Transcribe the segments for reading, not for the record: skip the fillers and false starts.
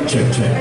check, check.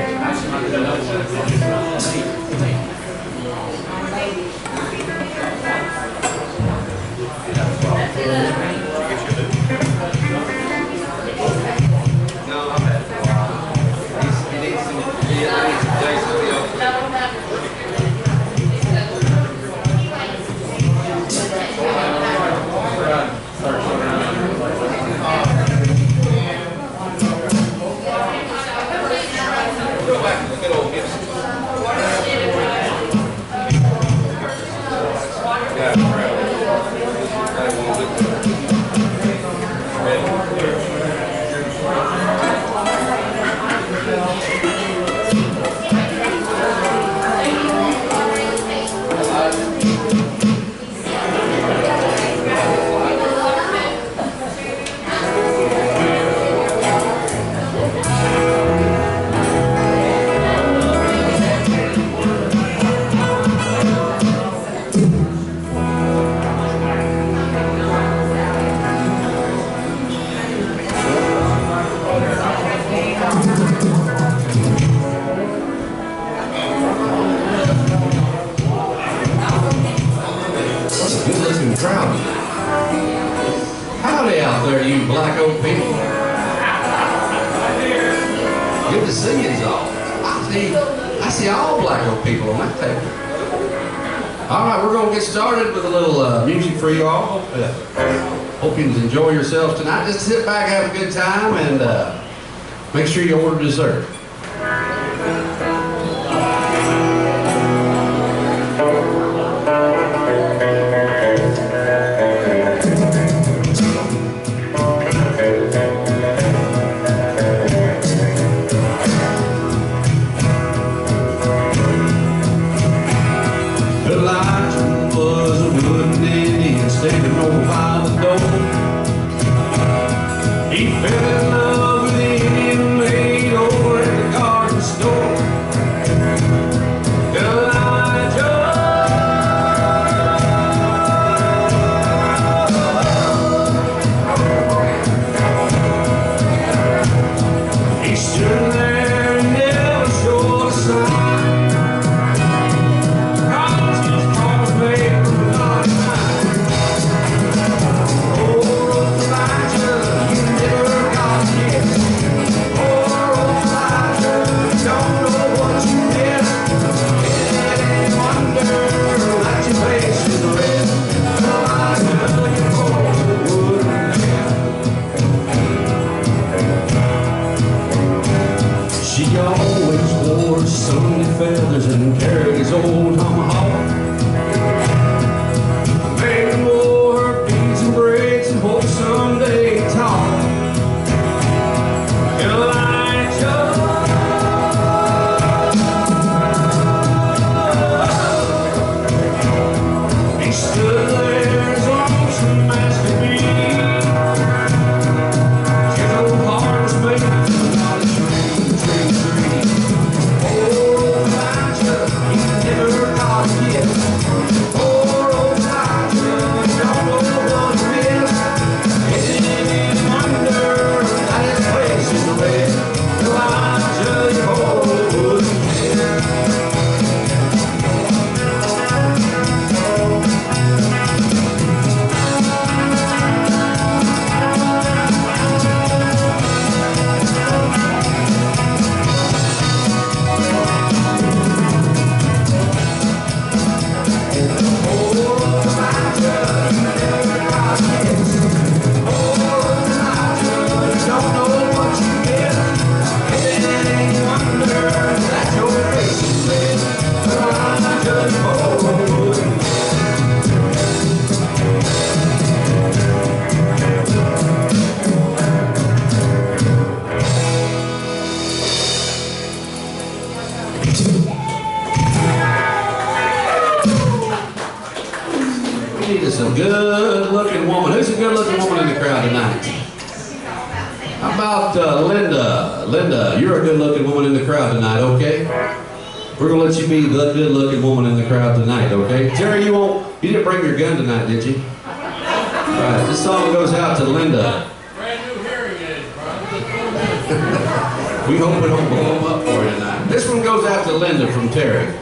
Howdy out there, you black oak people. Good to see you all. I see all black oak people on that table. All right, we're going to get started with a little music for you all. Hope you enjoy yourselves tonight. Just sit back, have a good time, and make sure you order dessert. Standing over by the door, he fell in love with the Indian maid over at the garden store. Elijah, he stood there and never showed a sign. Feathers and carried his old tomahawk. Made wore her beads and braids and hope someday talk. Elijah, he stood there as lonesome as could be. His old heart was made not a tree. Never got yet. Poor old Elijah, don't know what it is. Isn't it wonder that his face is red? Elijah, you hold a good-looking woman. Who's a good-looking woman in the crowd tonight? How about Linda? Linda, you're a good-looking woman in the crowd tonight, okay? We're gonna let you be the good-looking woman in the crowd tonight, okay? Terry, you didn't bring your gun tonight, did you? All right, this song goes out to Linda. Brand new hearing aids, bro. We hope we don't blow them up for you tonight. This one goes out to Linda from Terry.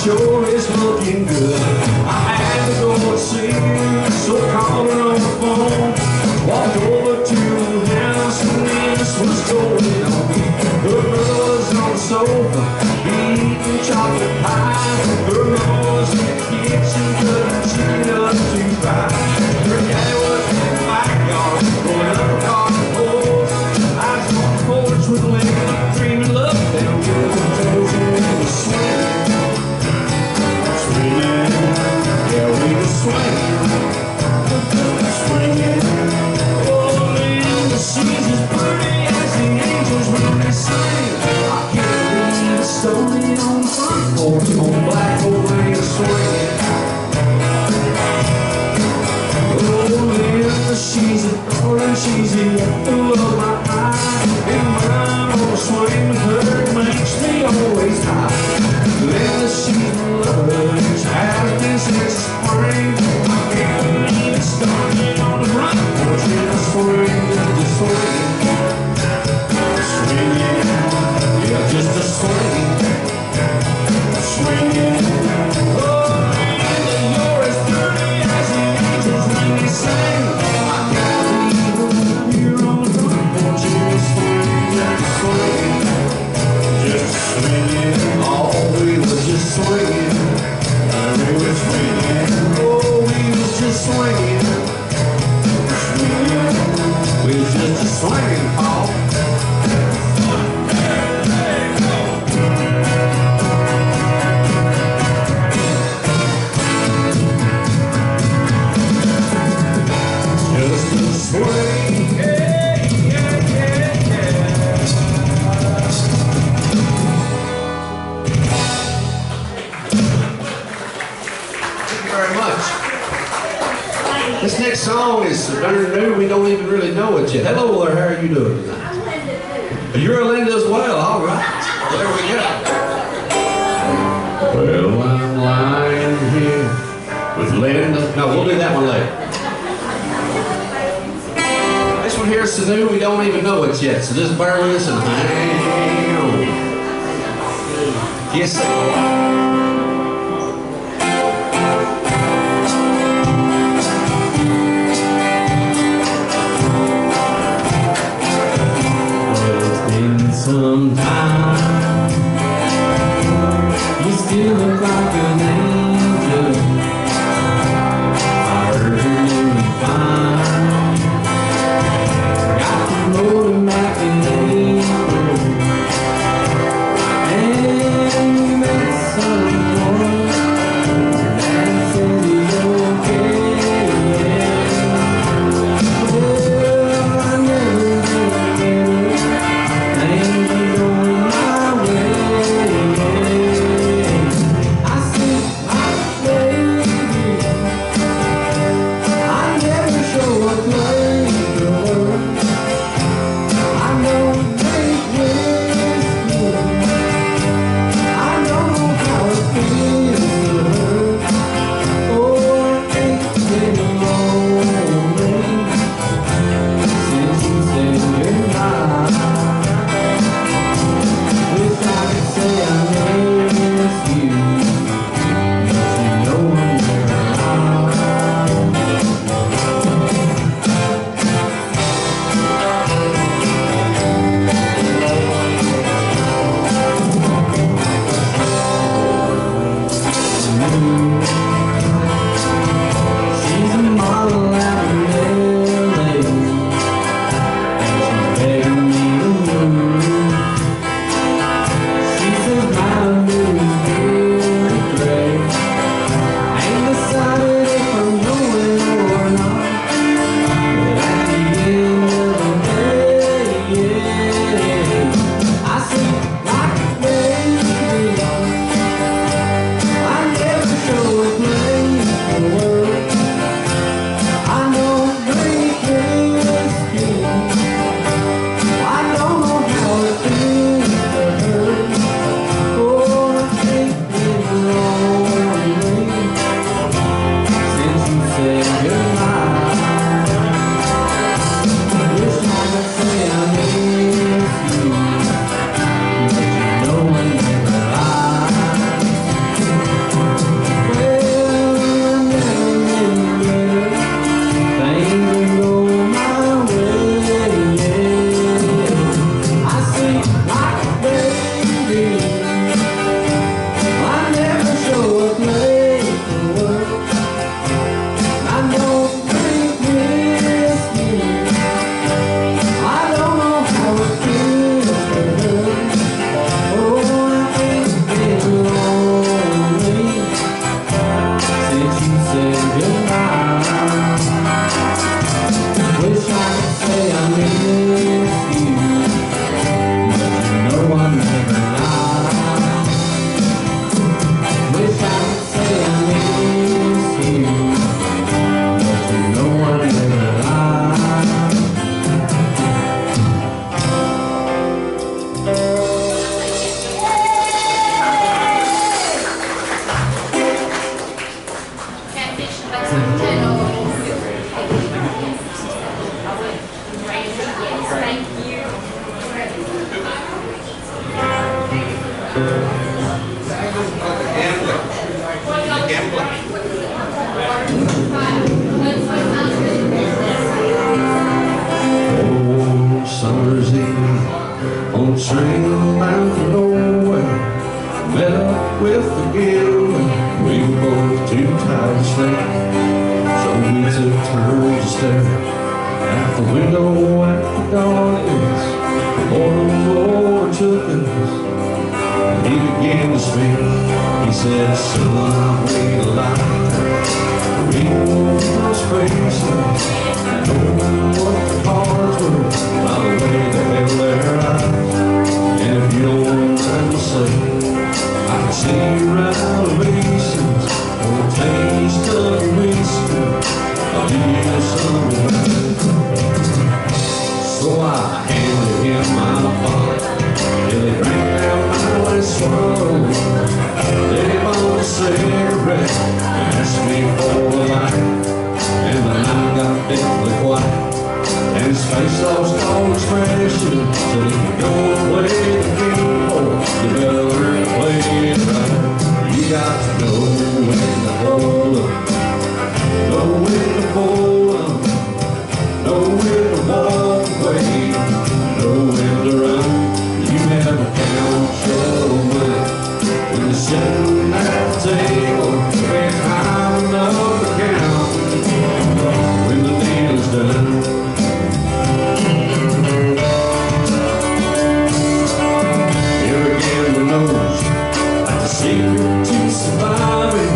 Sure is looking good. I had to go and see her, so I called her on the phone. Walked over to the house and this was going on. Her brother's on the sofa, eating chocolate pie. Her mama's in the kitchen, cutting chicken up to fry. Her dad was in the backyard, pulling up a garden hose. I was on the porch with Linda, dreaming love down good and toes, and we were swinging. Yeah, we were swinging, swinging. Oh, Linda, she's as pretty as the angels when they sing. I can't believe it's stolen on the front porch on Black Old Lane swinging. Oh, Linda, she's a darling, she's the apple of my eye. And when I'm on a swing with her, it makes me always high. Linda, she's my lover, she has been since spring. I can't believe it's starting on the front porch in the spring. Just swinging, swinging, yeah, just a swinging, swinging. Oh, Linda, you're as pretty as the angels when they sing. I can't believe you're on the front porch in the spring. Just swinging, just swinging. Oh, we were just swinging. We were swinging. Oh, we was just swinging. Swinging. We was just a swinging, Paul. Just a swing. Yeah, yeah, yeah, yeah. Very much. This next song is darn new. We don't even really know it yet. Hello there, how are you doing tonight? You're a Linda as well, all right. There we go. Well, I'm lying here with Linda. No, we'll do that one later. This one here is so new, we don't even know it yet. So just bear with us and hang on. Yes, sir. Some time you still look like an angel. I heard your name fine. Got to know him like an angel. And we met someone that said he's okay. Well, I never did better. train bound for nowhere. Met up with the guild, and we were both too tired to sleep. So we took turns to stare out the window at the gardens. Boredom overtook us, and he began to speak. He said, son, I've waited a lifetime to read those faces. I know what the cards were by the way they held their eyes. And if you don't mind to say, I can see your revelations on the taste of your whiskey. I'll give you some advice. So I handed him my bottle till he drank down my last swallow. Then he bought a cigarette and asked me for a light. And the night got deathly quiet, and his face lost all expression. So if you go and play the game, oh, you better learn to play it right. You got to know when to hold up, know when to fold up, know when to walk away, know when to run. You never count your money when you're sitting at the table. There ain't time enough to count when the deal's done. Here again we knows that the secret to surviving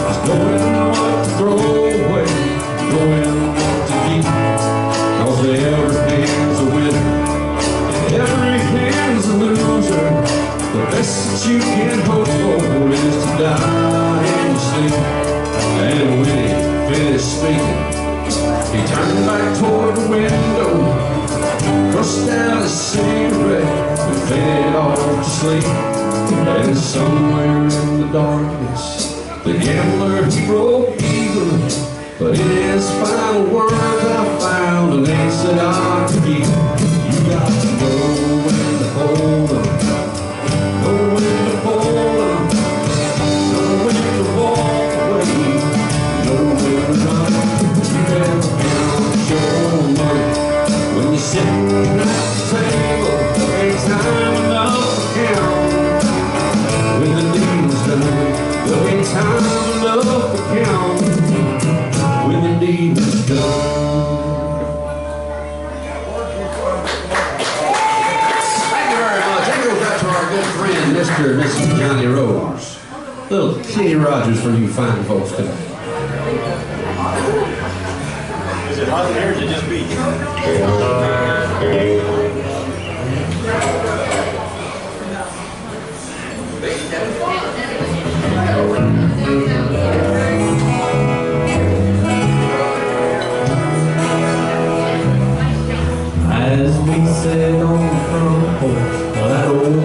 is knowing what to throw away, knowing what to keep. Cause every hand's a winner and every hand's a loser. The best that you can hope for is to die in your sleep. And when he finished speaking, he turned back toward the window, crushed out his cigarette, and faded off to sleep. And somewhere in the darkness, the gambler broke even. But in his final words, I found an ace that I could keep. You got to know when to hold up, know when to fold up, know when to walk away, know when to run. You never count your money when you're sitting at the table. There ain't time enough to count when the deal's done. There ain't time enough to count when the deal's done. Mr. and Mrs. Johnny Rose. Little Kenny Rogers for you fine folks today. Is it hot in here or is it just beach? As we sat on the front porch, that old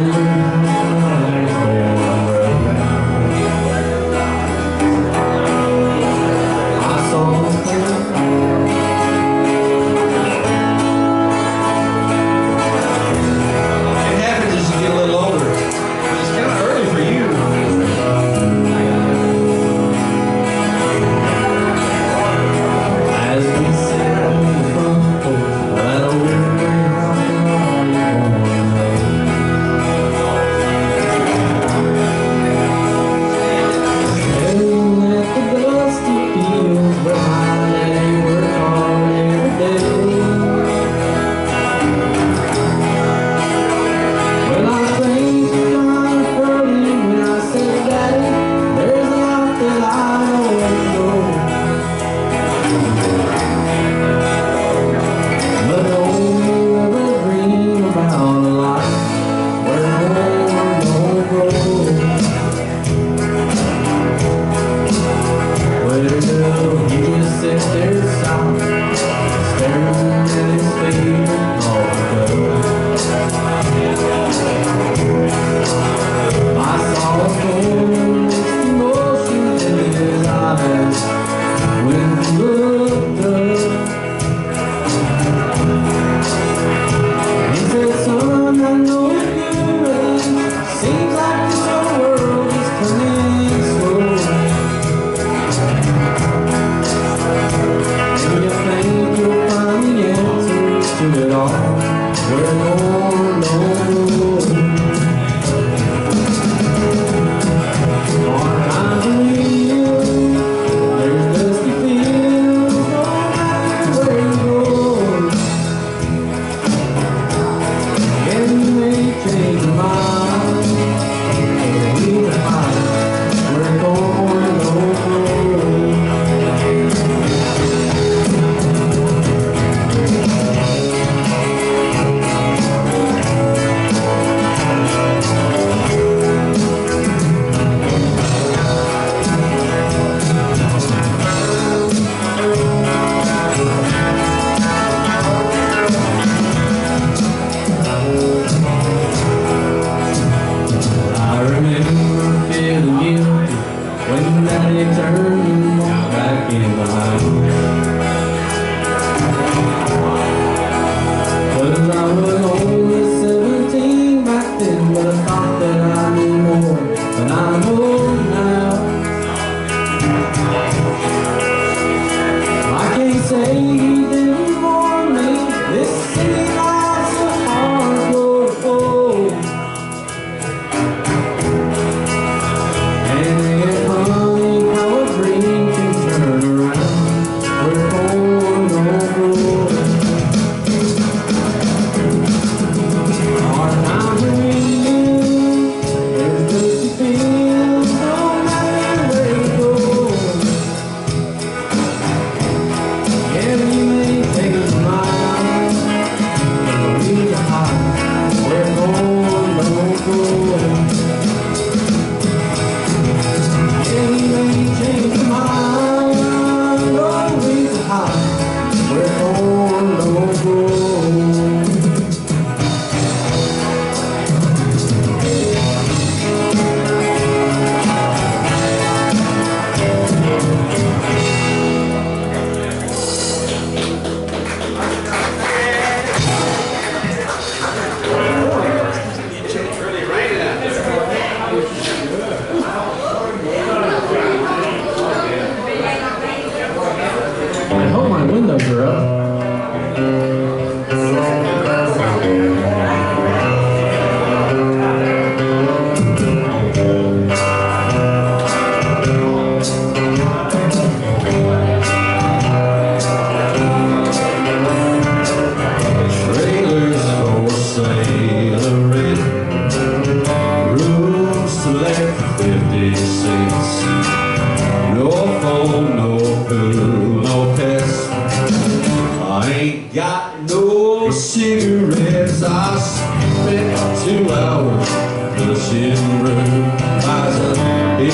I ain't got no cigarettes. I spent 2 hours pushing room. Buys a 8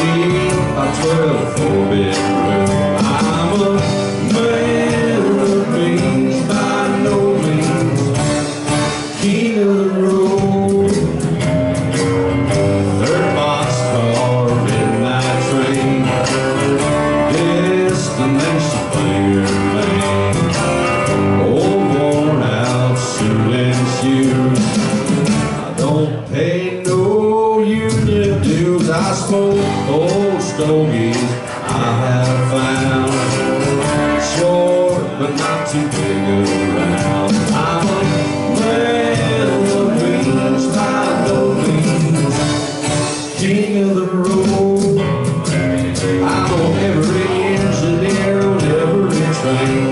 by 12 4-bedroom. I'm a man of means, by no means king of the road. 3rd boxcar, midnight train, destination Bangor, Maine. Old worn out suit and shoes. I don't pay no union dues. I smoke old stogies I have found, short but not too big around. I'm a man of means, by no means king of the road. I know every engineer on every train,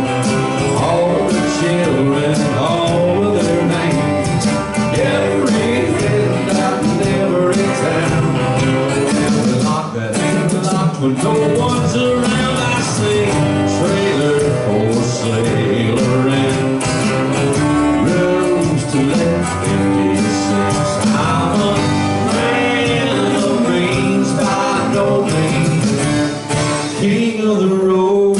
all the children, all of their names, every handout in every town. Every lock that ain't locked when no one's around. I sing trailer for sailor and rooms to let 56. I'm a man of means, by no means king of the road.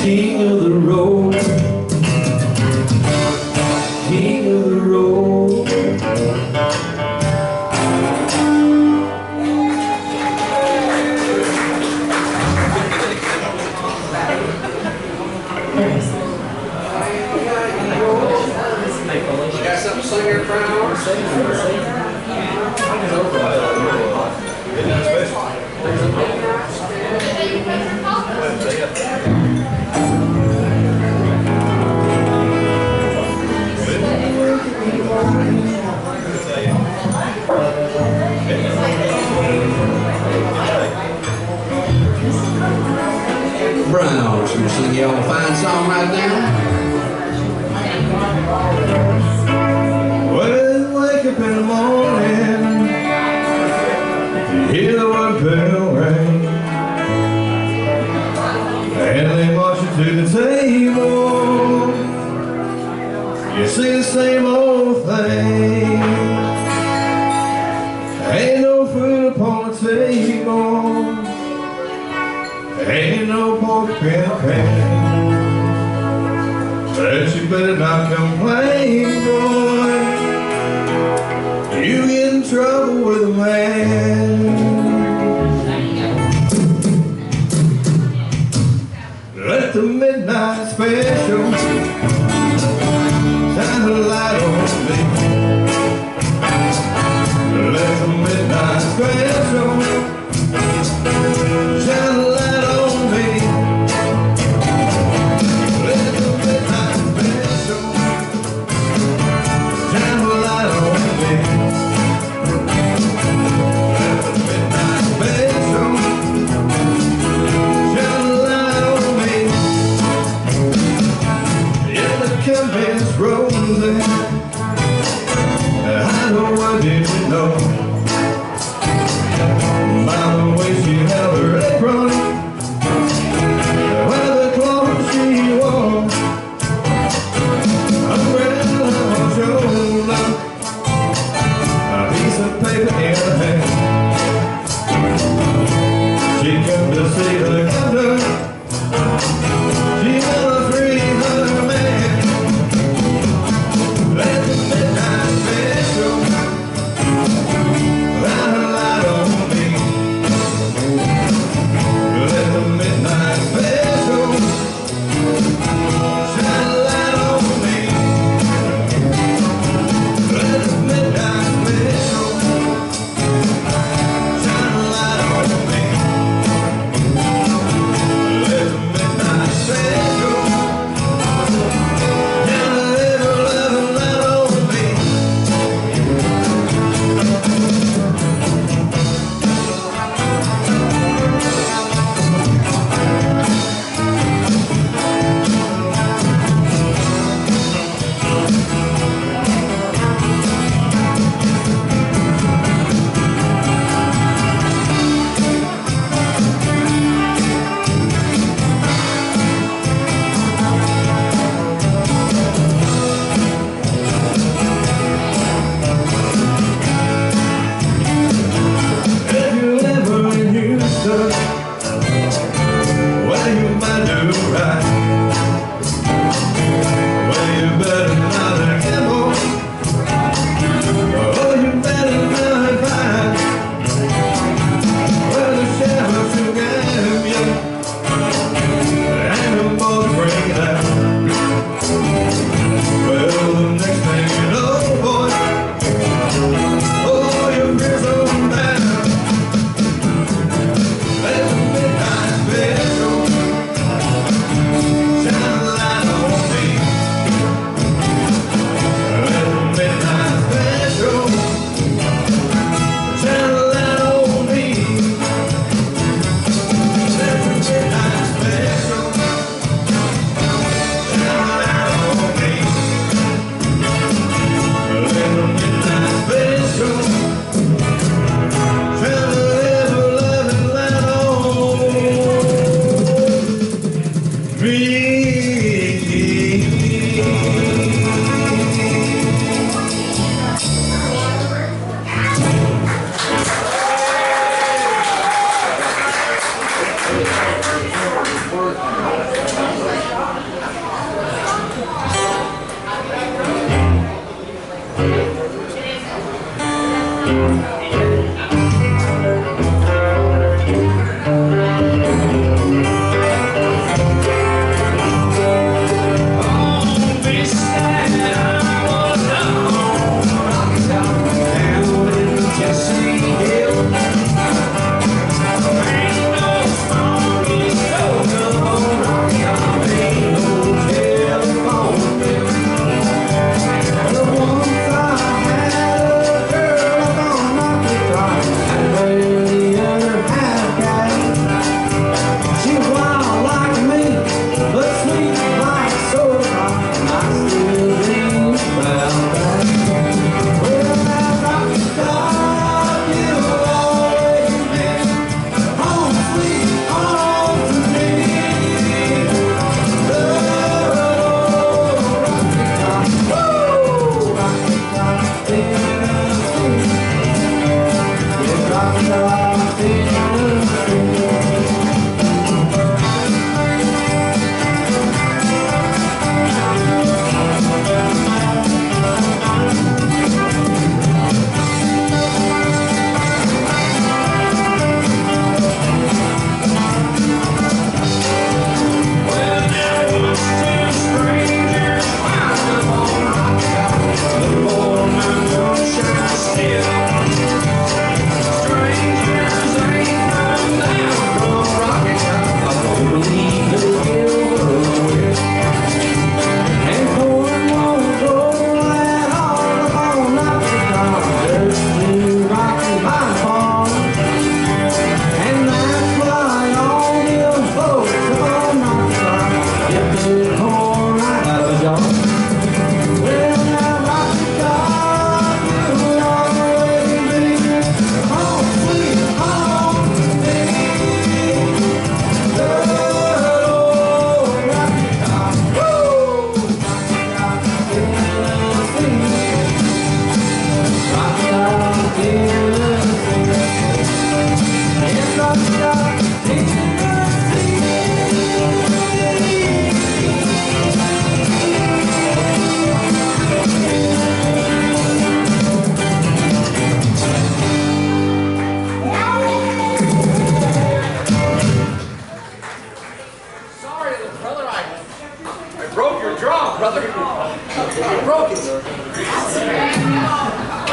King of the road. King of the road. You got something to sing here, Bryan Arms? Bryan Arms, we're sing y'all a fine song right now. Well, wake up in the morning, you hear the one bell ring, and they march you to the table. You see the same old thing. Ain't no food upon the table, ain't no pork in the pan. But you better not complain, boy. You get in trouble with a man. Let the midnight special shine a light on me. Let the midnight special shine a light on me. Let the midnight special shine a light on me. Let the midnight special shine a light on me. Yeah, the Miss Rosie,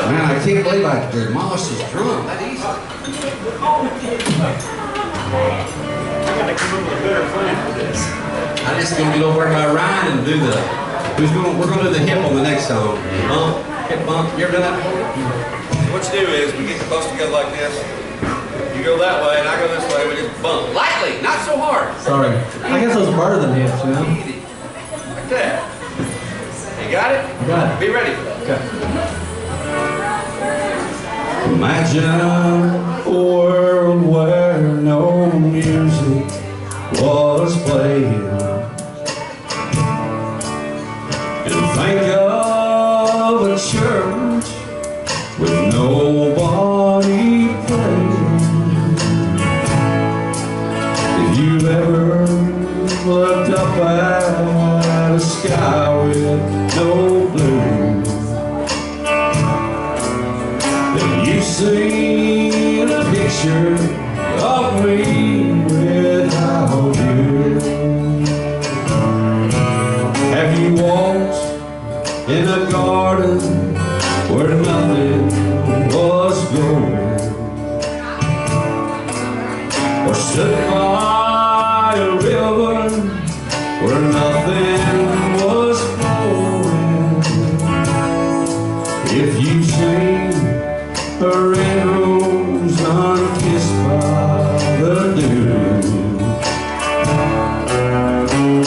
Man, I can't believe I demolished his drum that easy. I gotta come up with a better plan for this. I just gonna get over by Ryan and do the. We're gonna do the hip on the next song. Bump, hip bump. You ever done that before? What you do is we get close together like this. You go that way and I go this way. We just bump Lightly, not so hard. Sorry. I guess those better than hips, you know? Easy. Like that. You got it? Got it. Be ready for that. Okay. Imagine a world where no music was playing, and think of a church with nobody praying. If you ever looked up at a sky with no blue, you've seen a picture of me without you. Have you walked in a garden where nothing was growing, or stood by a river where nothing was flowing? If you've seen a red rose unkissed by the dew,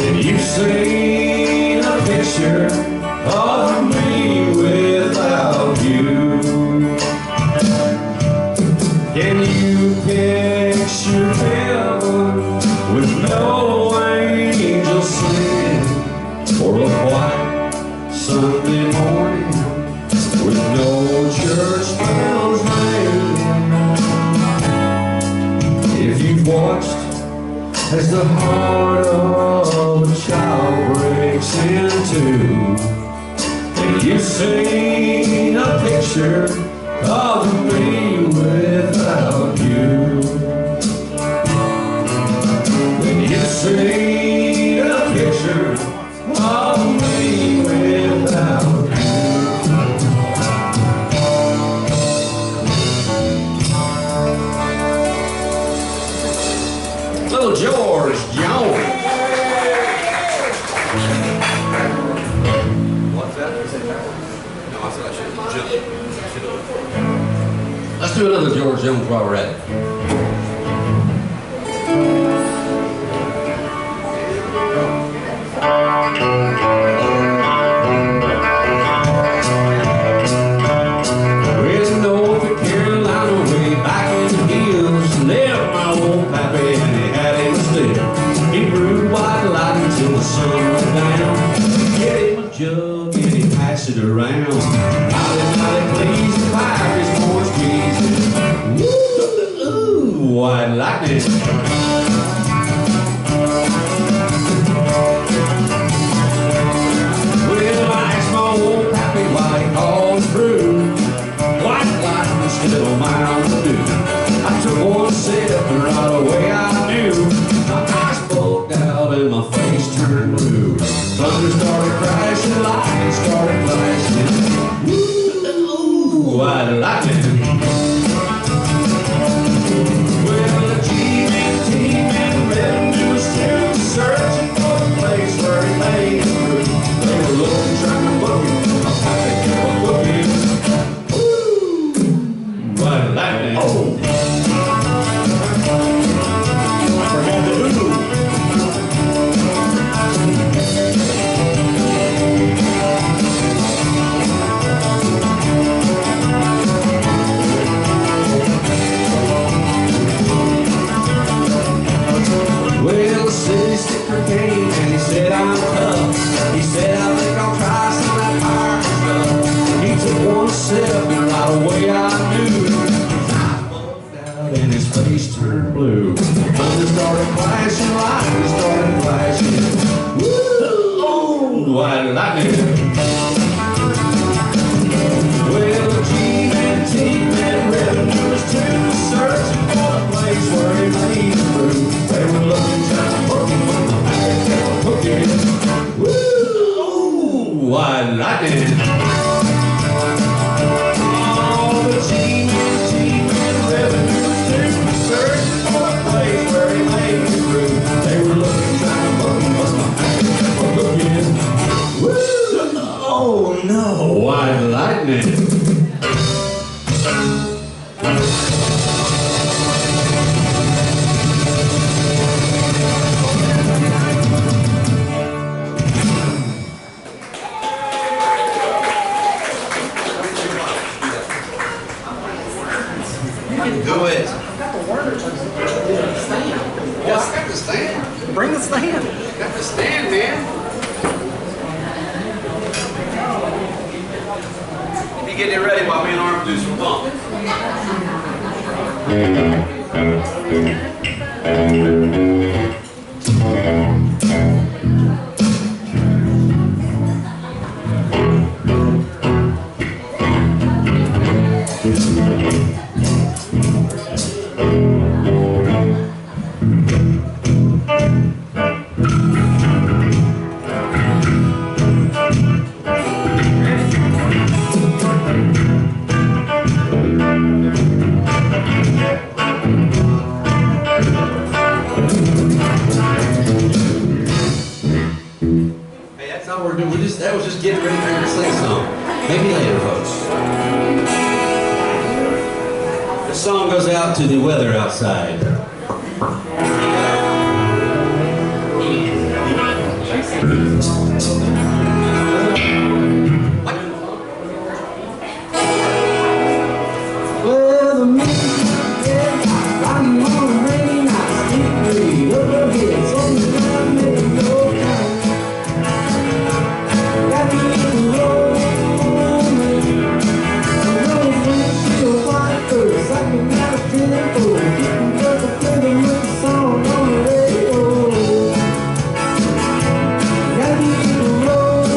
and you've seen a picture of me without you. Can you picture heaven with no angels What's that? No, I said I should have. Let's do another George Jones while we're at it. Well, North Carolina, way back in the hills, lived my old pappy, and he had him still. He brewed white lightning till the sun went down. Get him a jug and he passed it around. Mighty, mighty pleased, the fire is more squeezing. Ooh, white lightning. Well, I asked my old pappy why he called it brew. White lightning still a mile to do. I took one sip and right away I knew my eyes bulged out and my face turned blue. Thunder started crashing, lightning started flashing. Ooh, white lightning. Well, the G-Man team and revenue was still searching for the place where he made his brew. They were looking, trying to book him. My pappy kept on looking. Ooh, white lightning. Oh. Forget the ooh. Well, the city sticker came and he said I'm tough. He said I think I'll try some of that fire stuff. He took one sip and right away I knew his eyes bulged out and his face turned blue. Thunder started flashing, lightning started flashing. Woo! White lightning. Well, the G-Man team and revenue was too searching for the place where he made his brew. They were looking, trying to book him, but my pappy kept on hooking. Woo! White lightning. Oh, the G-Man team and revenue was too searching for the place where he made his brew. They were looking, trying to book him, but my pappy kept on hooking. Woo! Oh no! White lightning. Do it. Yes, I got the stand. Bring the stand. Got the stand, man. You getting it ready while me and Arm do some funk. That was just getting ready for you to sing song. Maybe later, folks. The song goes out to the weather outside. Well, the music, yeah, I'm on a rainy night, steep breeze, over here, something that makes no time. Got me in the road, the road windshield white first, I can get a tempo, getting just a rhythm with the song on the radio. Got me in the road,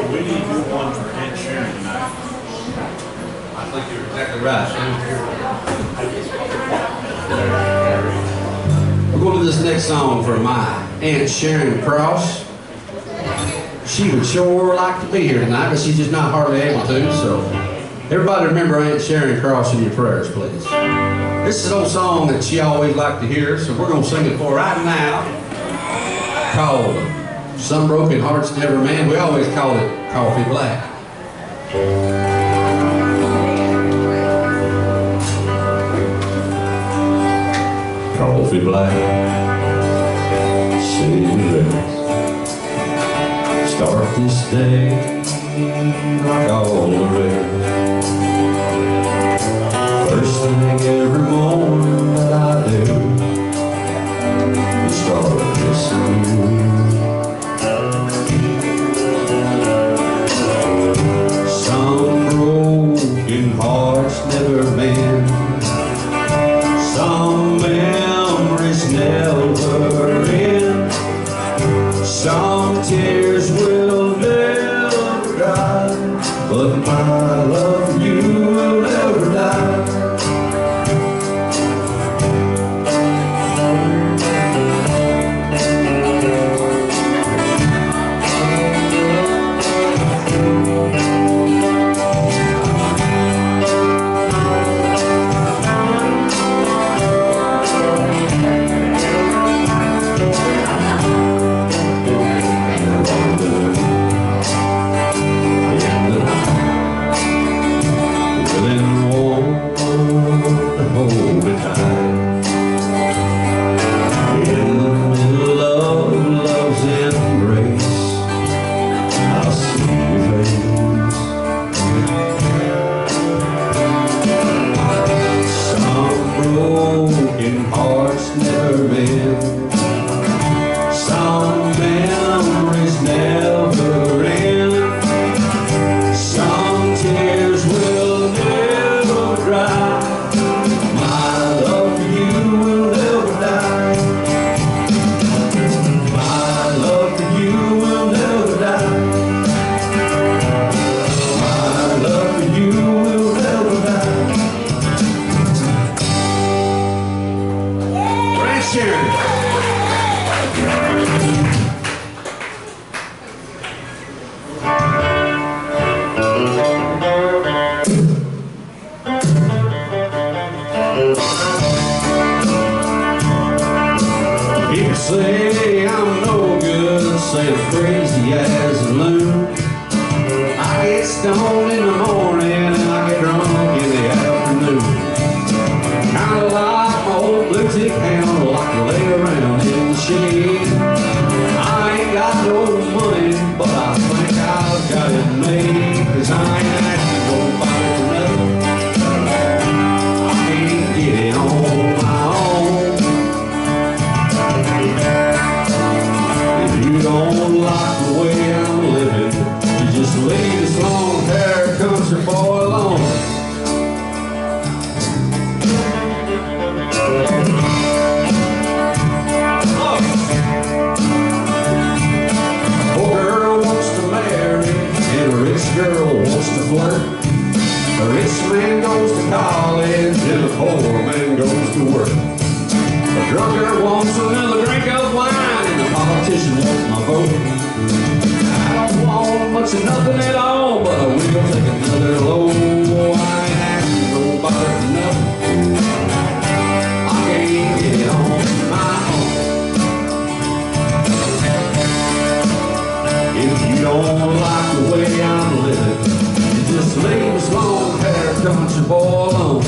Hey, we need to do one for Aunt Sharon tonight. I think you're exactly right. We're going to do this next song for my Aunt Sharon Cross. She would sure like to be here tonight, but she's just not hardly able to, so everybody remember Aunt Sharon Cross in your prayers, please. This is an old song that she always liked to hear, so we're going to sing it for her right now, called Some Broken Hearts Never Mend. We always call it Coffee Black. Coffee black, cigarettes, start this day like all the rest. First thing every morning that I do is start listening. Some broken hearts never mend. Some memories never end. Some tears will never dry, but my love for you will never die. Say I'm no good, say I'm crazy as a loon. I get stoned in the morning and I get drunk in the afternoon. Kinda like my old blue tick hound, like to lay around in the shade. I ain't got no money, but I think I've got it made, 'cause I ain't asking nobody for nothing. I can't get it on my own. If you don't like the way I'm living, you just leave this long-haired country boy alone. Poor girl wants to marry, and a rich girl wants to flirt. A rich man goes to college, and a poor man goes to work. A drunkard wants another drink of wine, and the politician wants my vote. I don't want much of nothing at all, but I will take another load. I ain't asking nobody for nothing. I can't get it on my own. If you don't like the way I'm living, you just leave this long-haired country boy alone.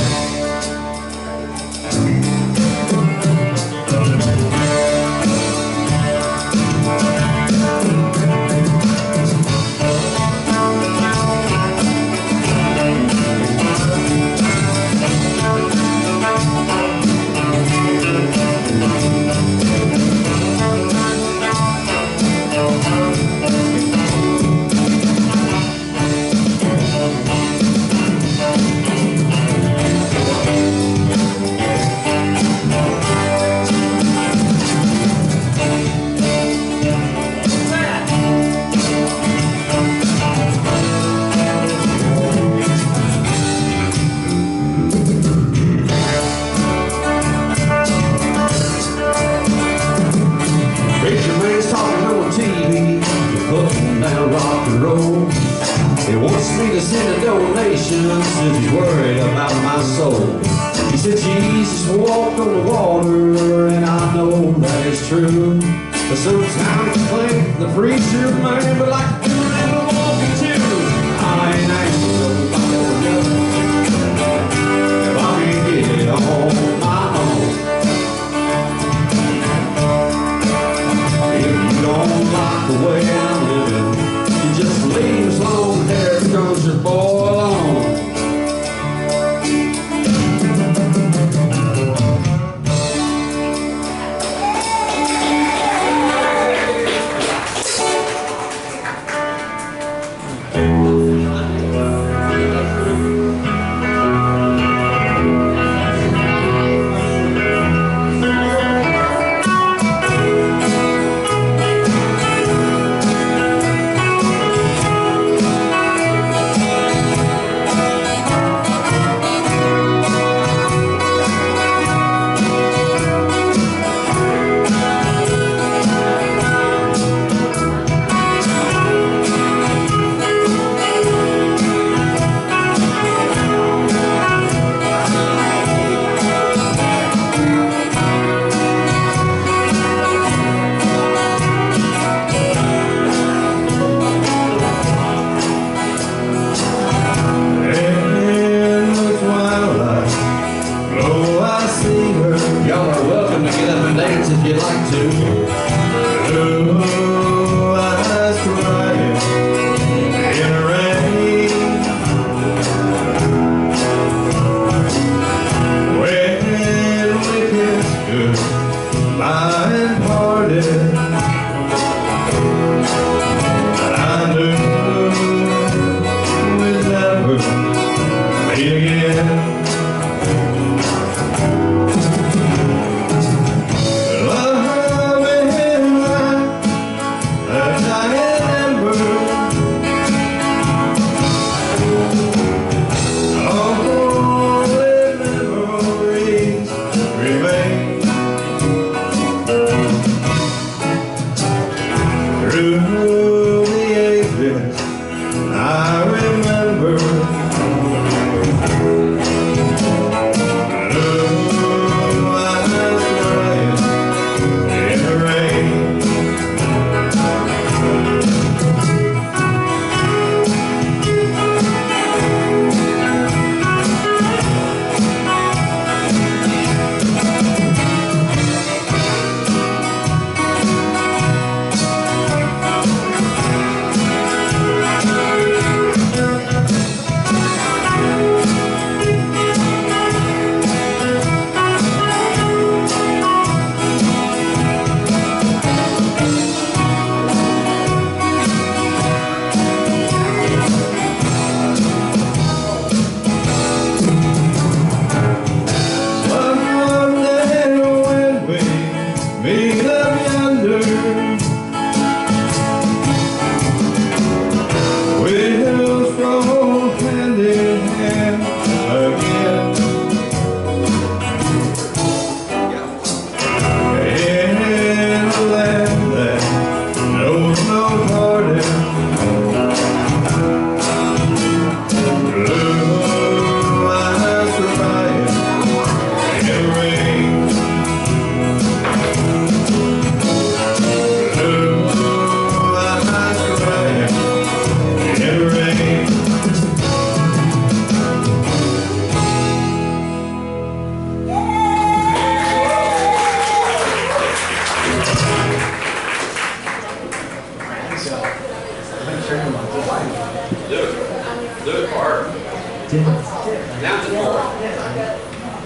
conscience if he's worried about my soul. He said Jesus walked on the water, and I know that is true. But sometimes I think the preacher man would like to do a little walking too. I ain't asking nobody for nothing if I can get it on my own. If you don't like the way I'm living, you just leave as long hair comes your boil on.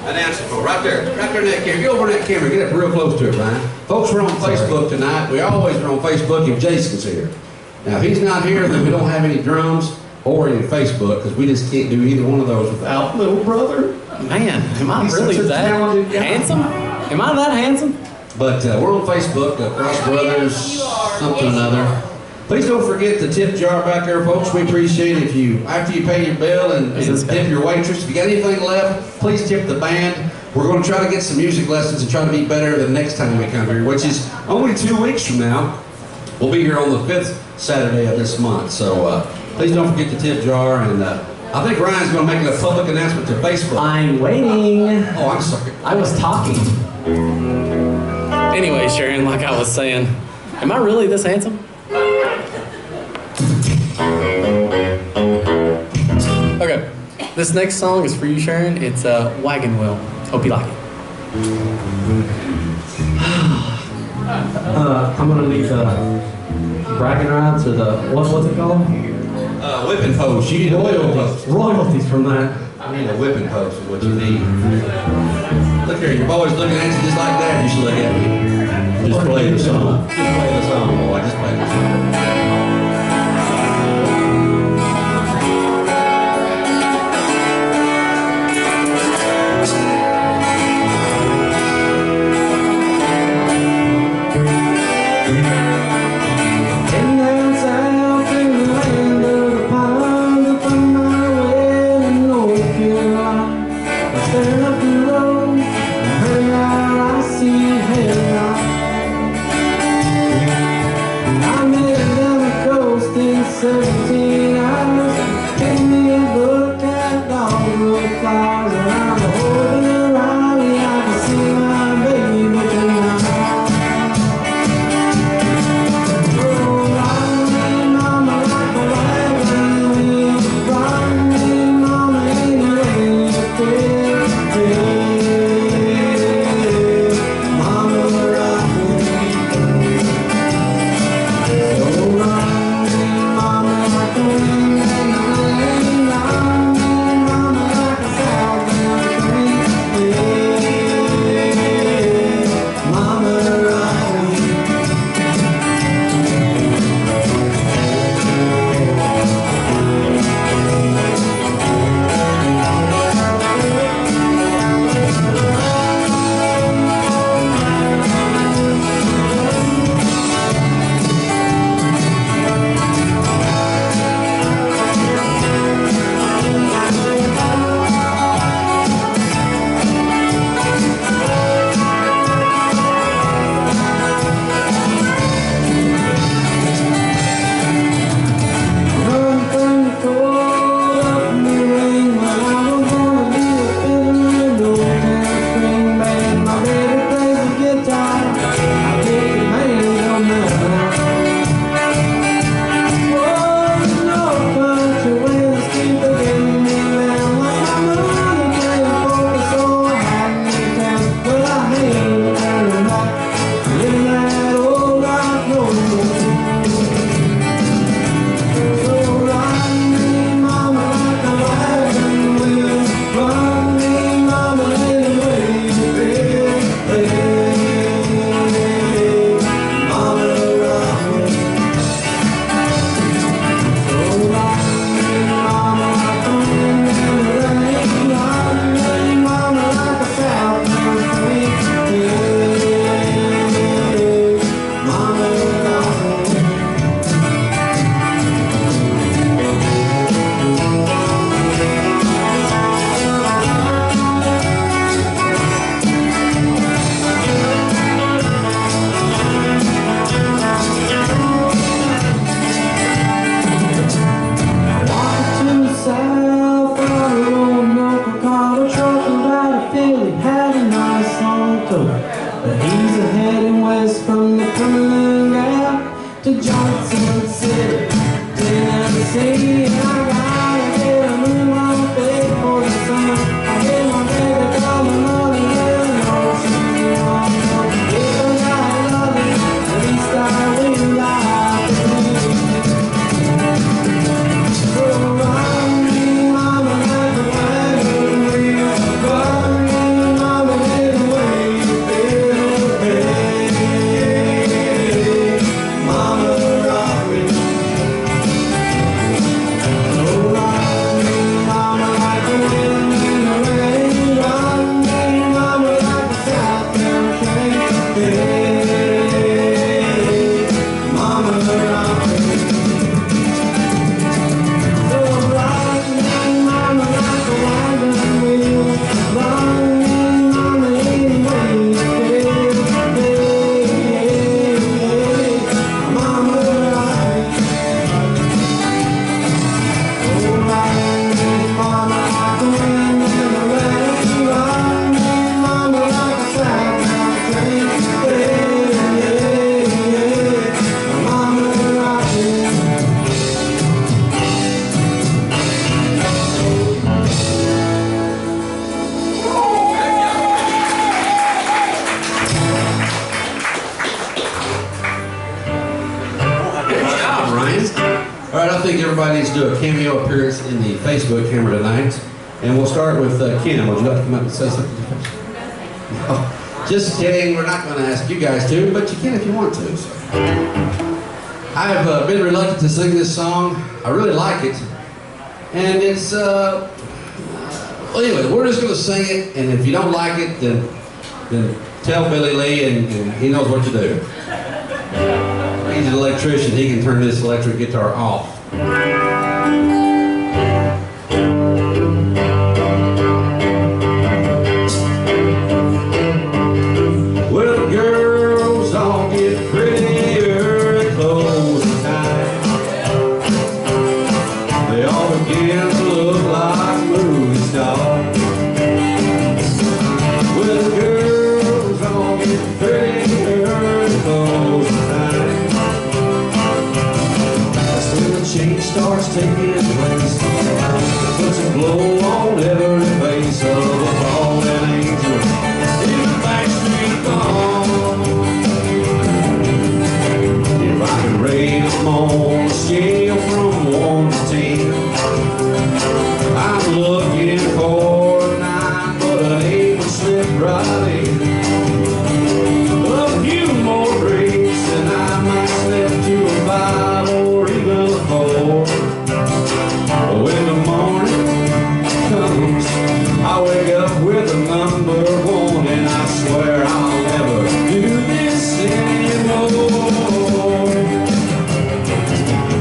Announce it for right there in that camera. Get over in that camera. Get up real close to it, Ryan. Folks, we're on Facebook tonight. We always are on Facebook if Jason's here. Now, if he's not here, then we don't have any drums or any Facebook because we just can't do either one of those without little brother. Man, am I really that handsome? Am I that handsome? But we're on Facebook, Cross Brothers, something or another. Please don't forget the tip jar back there, folks. We appreciate it if you, after you pay your bill and tip your waitress, if you got anything left, please tip the band. We're going to try to get some music lessons and try to be better the next time we come here, which is only 2 weeks from now. We'll be here on the 5th Saturday of this month. So please don't forget the tip jar, and I think Ryan's going to make a public announcement to Facebook. I'm waiting. Oh, I'm sorry. I was talking. Anyway, Sharon, like I was saying, am I really this handsome? Okay, this next song is for you, Sharon. It's Wagon Wheel. Hope you like it. I'm gonna need the bragging rights or the what's it called? Whipping post. You need a whipping post. Royalties from that. You need a whipping post is what you need. Look here, your boy's looking at you just like that. You should look at me. Just play the song. Just play the song, boy. Just play the song. Mama, rock me. All right, I think everybody needs to do a cameo appearance in the Facebook camera tonight. And we'll start with Ken. Would you like to come up and say something? No, just kidding. We're not going to ask you guys to, but you can if you want to. So. I have been reluctant to sing this song. I really like it. And it's, well, anyway, we're just going to sing it. And if you don't like it, then tell Billy Lee and he knows what to do. He's an electrician. He can turn this electric guitar off. Well, girls all get prettier at closing time. They all begin to look like movie stars. Well, girls all get prettier at closing time. That's when the change starts taking place. It puts a glow on every face of a fallen angel in the backstreet gone. If I could rate them on a scale from 1 to 10, I'm looking for a 9, but an 8 would slip right in. A few more drinks and I might slip to a 5 or even a 4. But when the morning comes, I wake up with a number 1, and I swear I'll never do this anymore.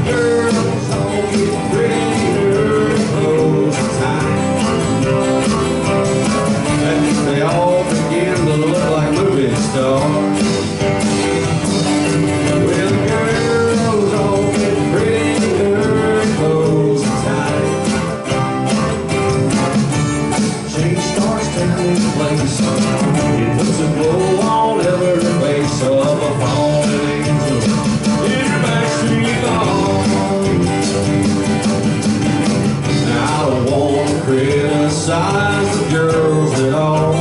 Girls all get prettier at closing time. And they all begin to look like movie stars. Well, girls all get prettier at closing time. Change starts taking place. It puts a glow on every face of a fallen angel in your backstreet gone. Now I don't want to criticize the girls at all,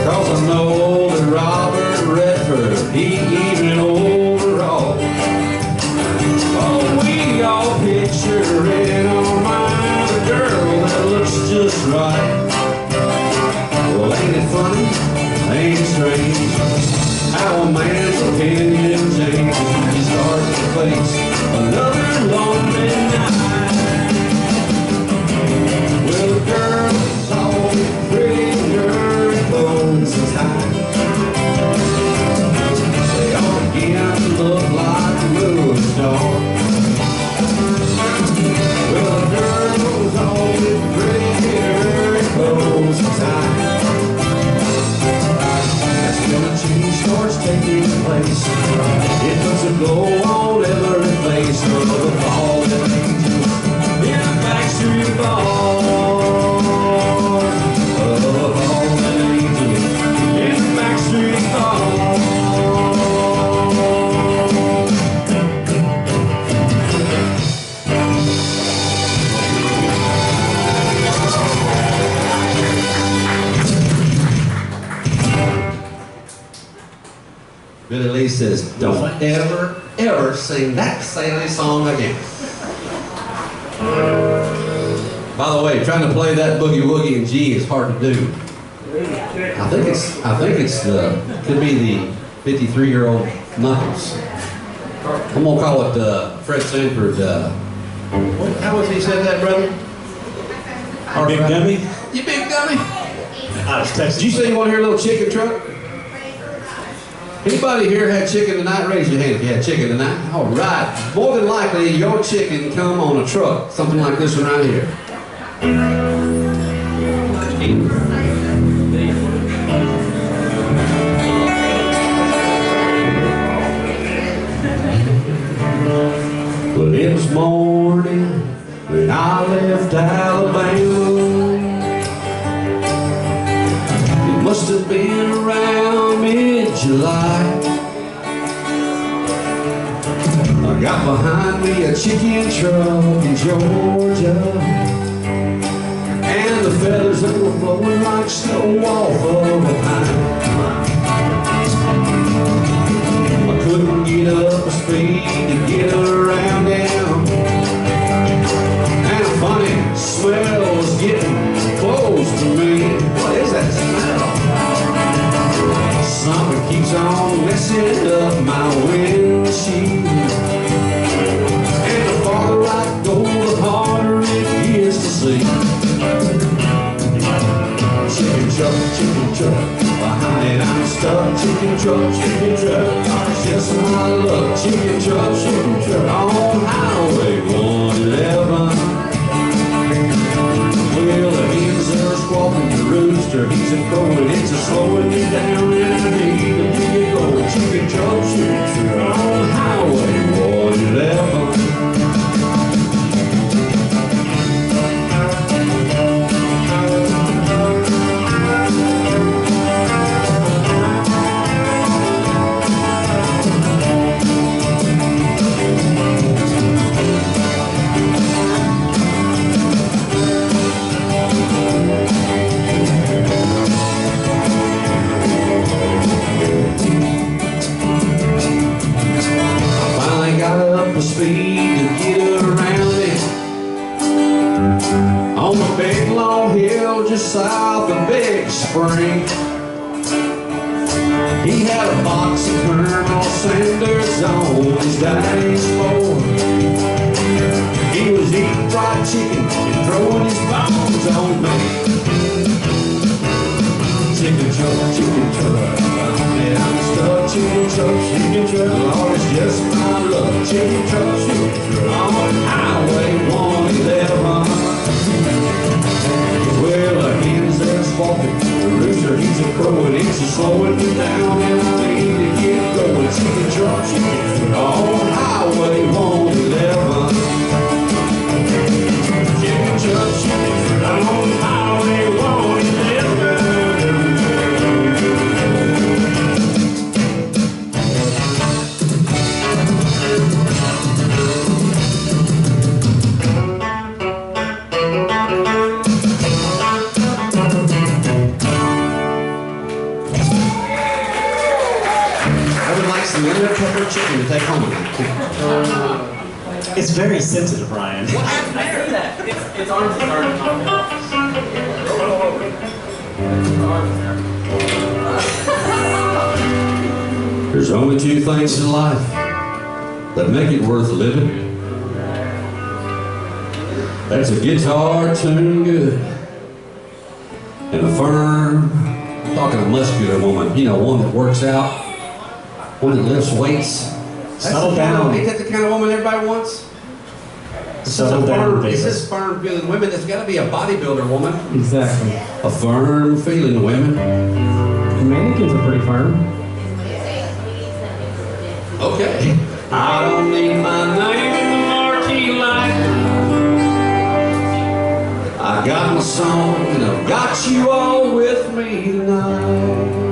'cause I know that Robert Redford, he even overall. Oh, we all picture in our mind a girl that looks just right. Well, ain't it funny? Ain't it strange how a man's opinion changes when you start to face another lonely night? Well, girls all get prettier at closing time. They all begin to look like a movie star. Well, girls all get prettier at closing time. That's when the change starts taking place. It puts a glow on every face of the fallen angels in the backstreet bars. Of the fallen angels in the backstreet bars. Billy Lee says, don't ever, ever sing that Stanley song again. By the way, trying to play that boogie woogie in G is hard to do. I think it's could be the 53-year-old Knuckles. I'm gonna call it Fred Sanford. How was he said that, brother? Big dummy? You big dummy. I was texting. Did you say you want to hear a little chicken truck? Anybody here had chicken tonight? Raise your hand if you had chicken tonight. All right. More than likely, your chicken come on a truck. Something like this one right here. Well, it was morning when I left Alabama. It must have been around mid-July. I got behind me a chicken truck in Georgia, and the feathers they were blowing like snow off of a pine. I couldn't get up to speed to get around down chicken truck on Highway 111. Well, the hens are squawking, the rooster, he's a crowing, it's a slowing me down, and I need to get going. Chicken truck on Highway 111. Speed to get around it on the big long hill just south of Big Spring. He had a box of Colonel Sanders on his dashboard. He was eating fried chicken and throwing his bones on me. Chicken truck, and I'm stuck. Chicken truck, Lord, it's just my luck. Chicken truck, on Highway 111. Well, the hens are squawking, the rooster, he's a crowing, it's a slowing me down, and I need to get going. Chicken truck, on Highway 111. Chicken truck, on Highway 111. Chicken to take home with me. It's very sensitive, Ryan. I see that. Its arms are starting to knock off. There's only two things in life that make it worth living. That's a guitar tuned good and a firm, I'm talking a muscular woman, you know, one that works out, one that lifts weights. Settle down. Ain't that the kind of woman everybody wants? Settle down, baby. Is this firm feeling women? There's got to be a bodybuilder woman. Exactly. A firm feeling women. The mannequins are pretty firm. Okay. I don't need my name in the marquee light. I got my song and I've got you all with me tonight.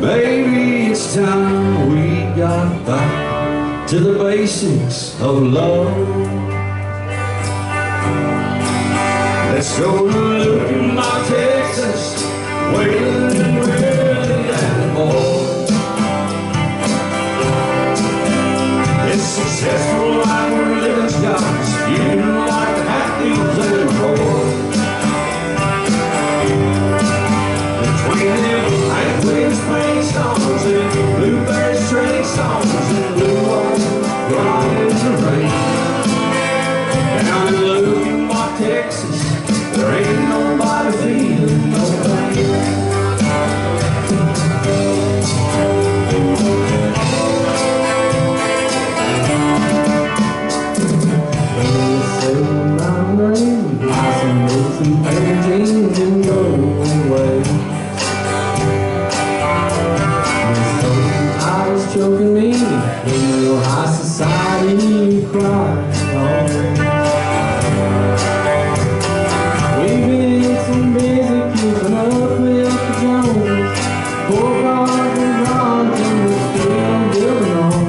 Maybe it's time we got back to the basics of love. Let's go look in my Texas, wailing and wailing and boy. This successful life we're living's got us feeling like the Hatfields and Roy. Between them Hank Williams paint songs and blueberry train songs and blue water gone in the rain. Down in Lukenbach, Texas, there ain't nobody feeling no pain. Choking me in real high society cry. We've been so busy keeping up with the Jones. Poor Bob and Ron and we're still building on.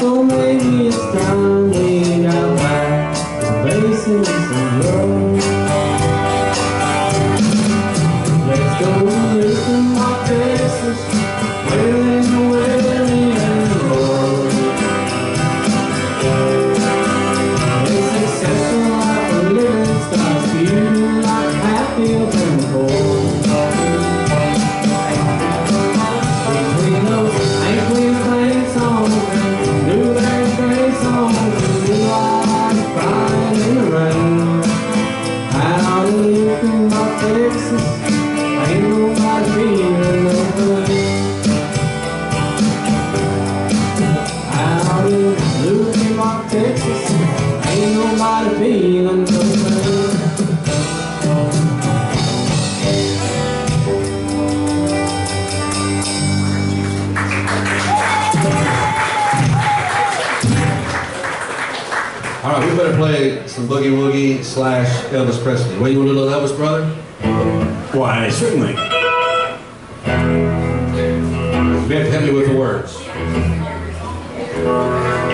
So maybe it's time we got back to the basics of love. Let's go listen to my Texas, wailing and wailing. Looking like Texas, ain't nobody feeling so bad. All right, we better play some Boogie Woogie / Elvis Presley. What, you want to do, little Elvis, brother? Why, certainly. You have to help me with the words.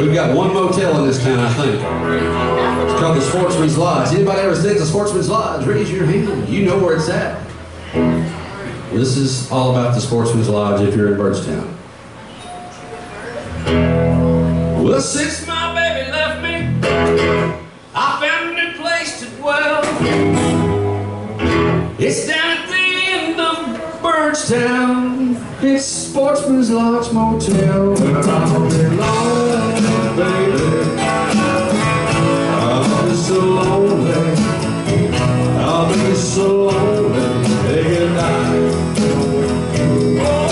We've got one motel in this town, I think. It's called the Sportsman's Lodge. Anybody ever stayed at the Sportsman's Lodge? Raise your hand. You know where it's at. This is all about the Sportsman's Lodge if you're in Birdstown. Well, since my baby left me, I found a new place to dwell. It's down at the end of Birdstown. It's Sportsman's Lodge Motel. Where I'll be alone, baby. I'll be so lonely. I'll be so lonely. Day and night. Oh,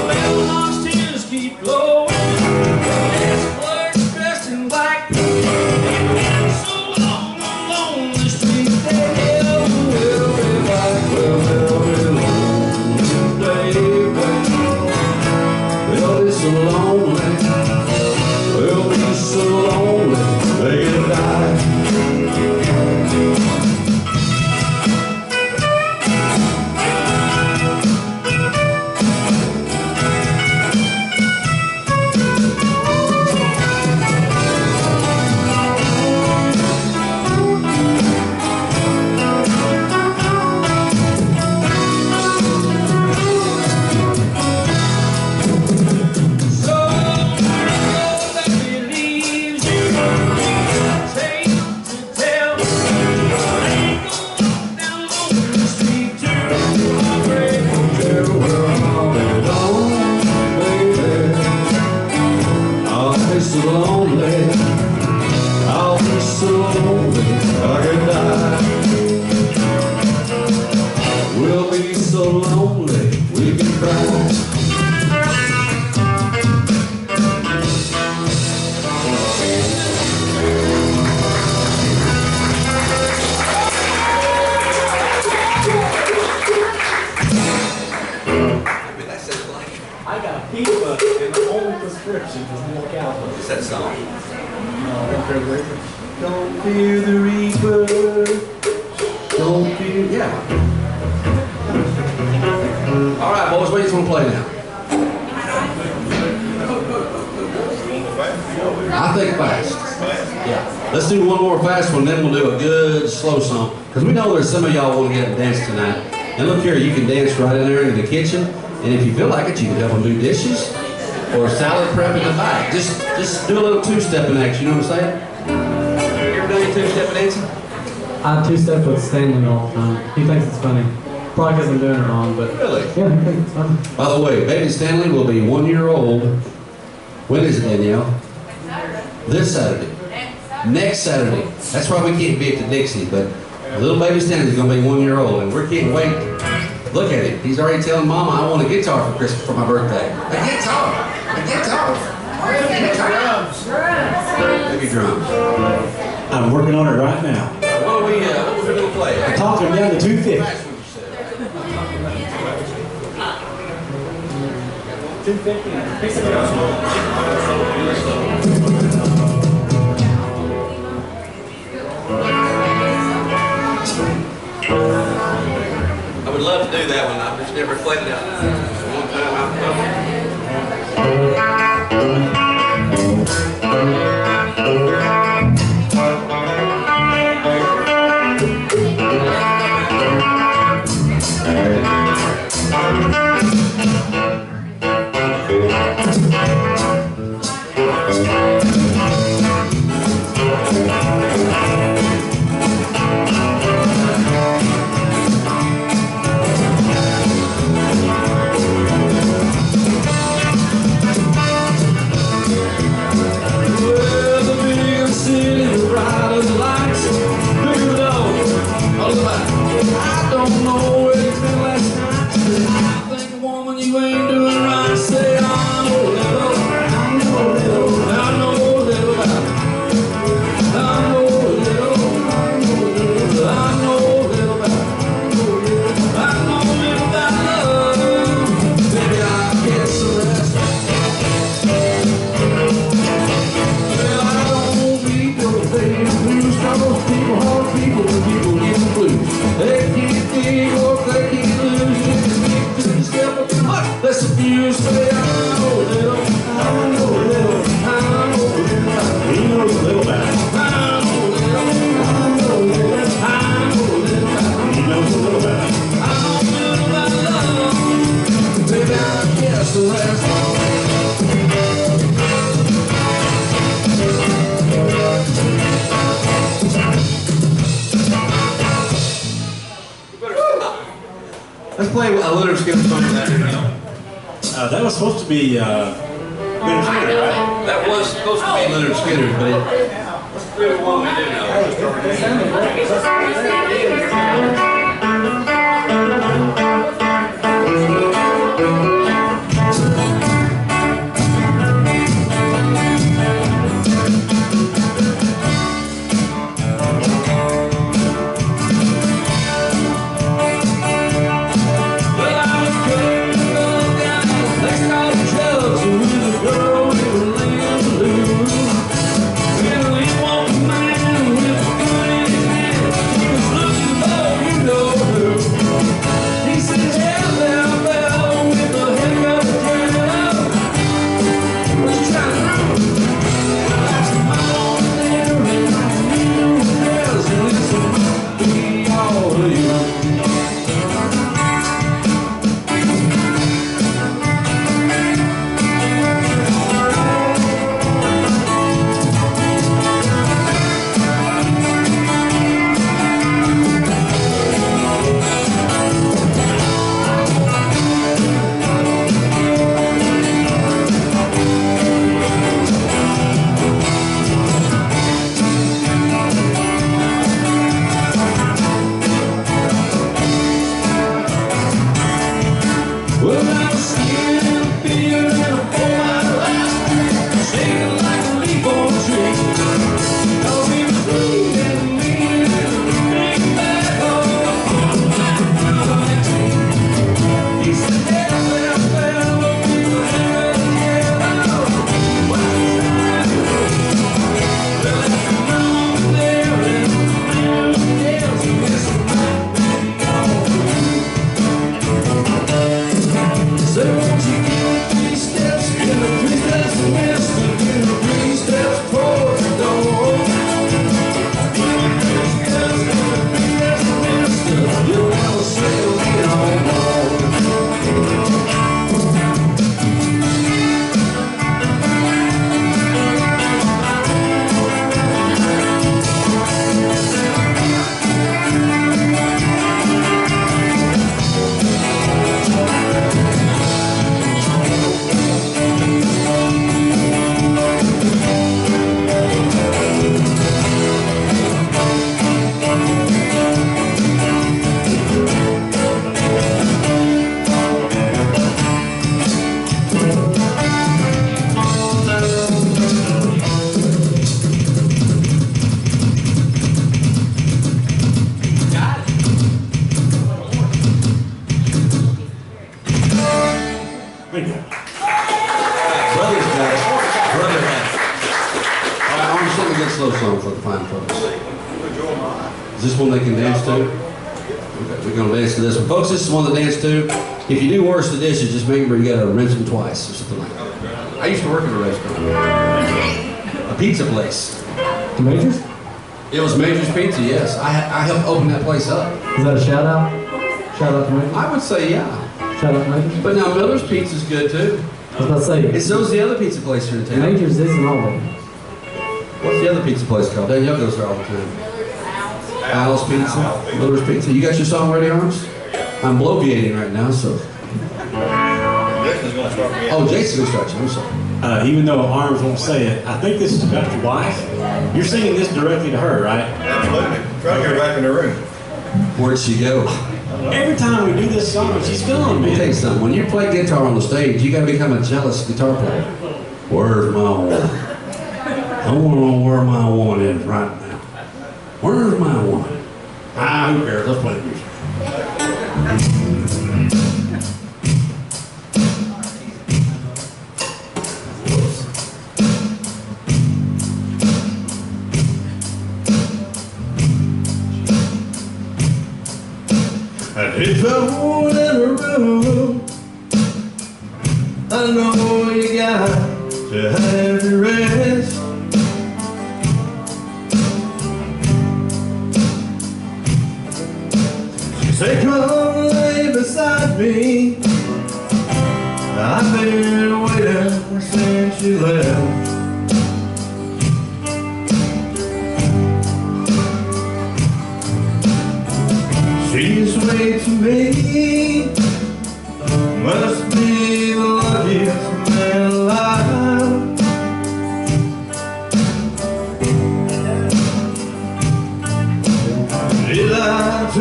Babylon's tears keep flowing. It's clerks dressed in black. So long along the street, they'll be back. Well, they'll be lonely, baby. They'll be so lonely. They'll be so lonely. They can die. What's that song? Don't fear the reaper. Don't fear. Yeah. All right, boys, what do you want to play now? I think fast. Yeah. Let's do one more fast one, then we'll do a good slow song. Because we know there's some of y'all want to get up and dance tonight. And look here, you can dance right in there in the kitchen. And if you feel like it, you can help them do dishes or salad prep in the back. Just do a little two-stepping action, you know what I'm saying? You ever done any two-stepping dancing? I two-step with Stanley all the time. He thinks it's funny. Probably because I'm doing it wrong, but Really? yeah, he thinks it's funny. By the way, baby Stanley will be 1 year old. When is it, Danielle? This Saturday. Next Saturday. That's why we can't be at the Dixie, but little baby Stanley's going to be 1 year old, and we can't wait. Look at him. He's already telling Mama, I want a guitar for Christmas for my birthday. A guitar. A guitar. Maybe drums. I'm working on it right now. What are we going to play? I talked him down to 250. 250. I would love to do that one. I've just never played it out. One time Well, play a Leonard Skinner song for that. That was supposed to be Leonard Skinner, right? That was supposed to be Leonard Skinner, but let's do the one we do now. Slow song for the fine folks. Is this one they can dance to? Okay, we're going to dance to this one. Folks, this is one to dance to. If you do wash the dishes, just remember you got to rinse them twice or something like that. I used to work at a restaurant. A pizza place. The Majors? It was Major's Pizza, yes. I helped open that place up. Is that a shout out? Shout out to Majors? I would say yeah. Shout out to Majors? But now Miller's Pizza's good too. I was about to say. It's those the other pizza place here in town. Majors isn't all of them. What's the other pizza place called? Danielle goes there all the time. Al's Pizza, Miller's Pizza. You got your song ready, Arms? I'm bloviating right now, so. Jason's gonna start me. Oh, Jason's gonna start you. I'm sorry. Even though Arms won't say it, I think this is about your wife. You're singing this directly to her, right? Absolutely. Try to get her back in the room. Where'd she go? Every time we do this song, she's gone, Let me tell you man. something. When you play guitar on the stage, you gotta become a jealous guitar player. Where's my woman? I wanna know where my woman is right now. Where's my woman? Ah, who cares? Let's play the music. And if I want in a room, I know you got to have your rest. She said, come lay beside me. I've been waiting since you left. She's way to me.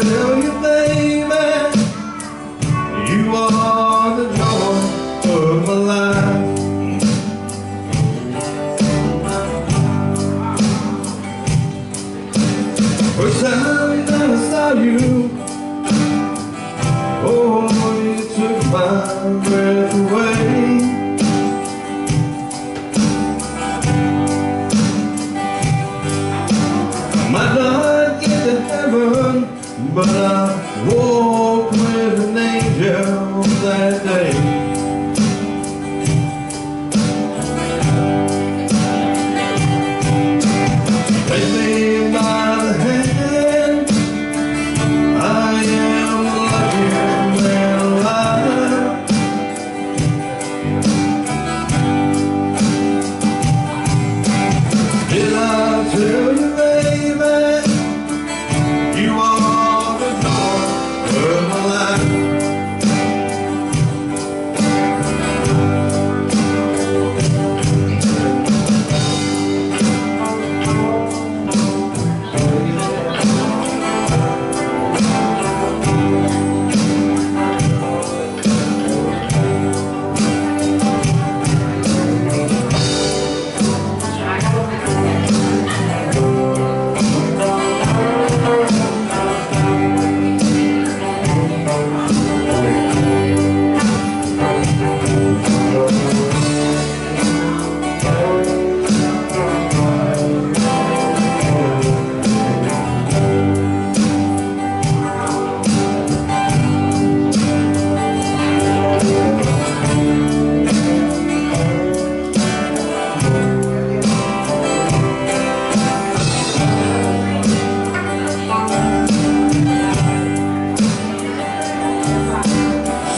tell you, baby, you are the joy of my life. First time that I saw you, oh, you took my breath away. Might not get to heaven, but I walked with an angel that day. Take me by the hand, I am the luckiest man alive. Did I tell you, baby, you are the joy of my life?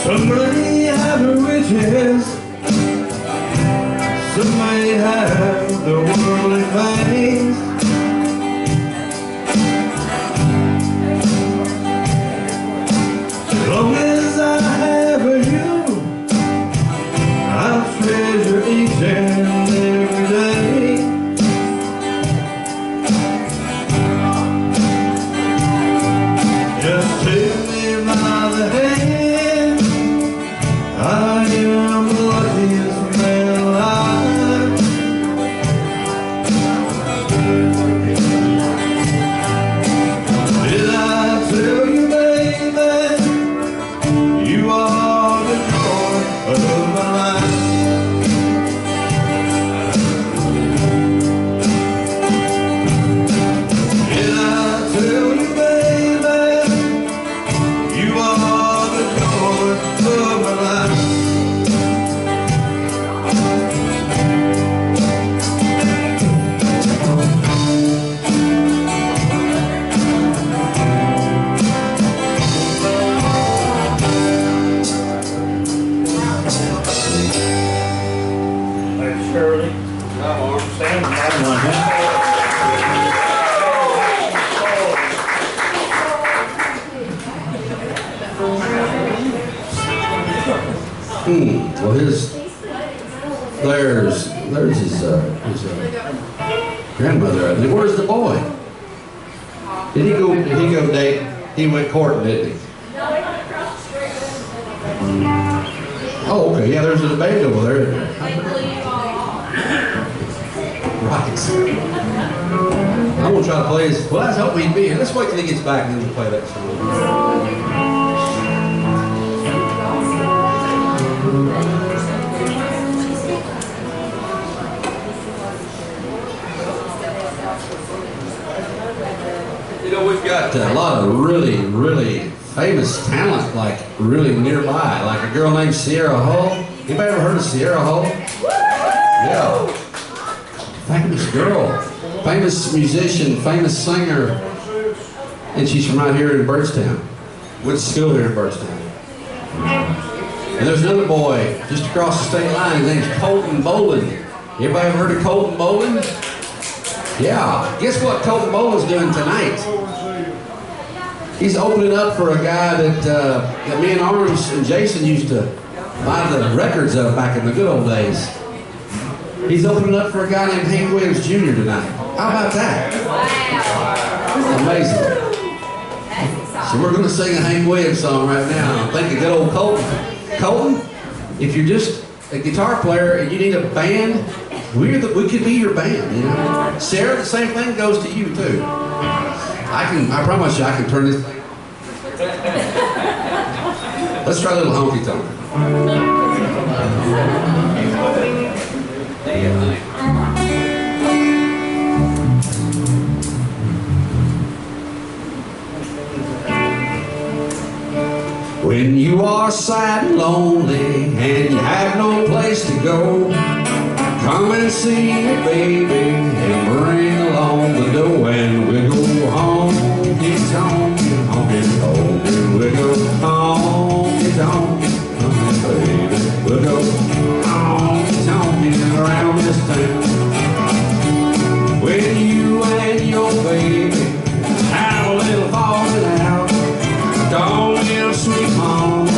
Some may have the riches, some may have the worldly things. As long as I have you, I'll treasure each and every day. Just take me by the hand, I am the luckiest man alive. Did I tell you, baby, you are the joy of my life? Did I tell you, baby, you are the joy of my life? Shirley. Well, there's his grandmother. I think. Where's the boy? Did he go date? He went courting, didn't he? Oh, okay. Yeah, there's a debate over there. Right. I'm gonna try to play his. Well, I was hoping he'd be here. Let's wait till he gets back and then we'll play that song. You know, we've got a lot of really, really famous talent, like really nearby, like a girl named Sierra Hull. Anybody ever heard of Sierra Hull? Yeah. Famous girl, famous musician, famous singer, and she's from right here in Birdstown. Went to school here in Birdstown. And there's another boy just across the state line. His name's Colton Bolin. Everybody ever heard of Colton Bolin? Yeah. Guess what Colton Bolin's doing tonight? He's opening up for a guy that me and Arms and Jason used to buy the records of back in the good old days. He's opening up for a guy named Hank Williams Jr. tonight. How about that? Wow. Amazing. So we're going to sing a Hank Williams song right now. I'm thinking good old Colton. Colton, if you're just a guitar player and you need a band, we could be your band, you know. Sarah, the same thing goes to you too. I promise you I can turn this thing. Let's try a little honky tonk. When you are sad and lonely and you have no place to go, come and see me, baby, and bring along the dough, and we'll go honky tonk, honky tonk, we'll go honky tonk, baby, we'll go honky tonk around this town. When you and your baby have a little falling out, don't give sweet mama,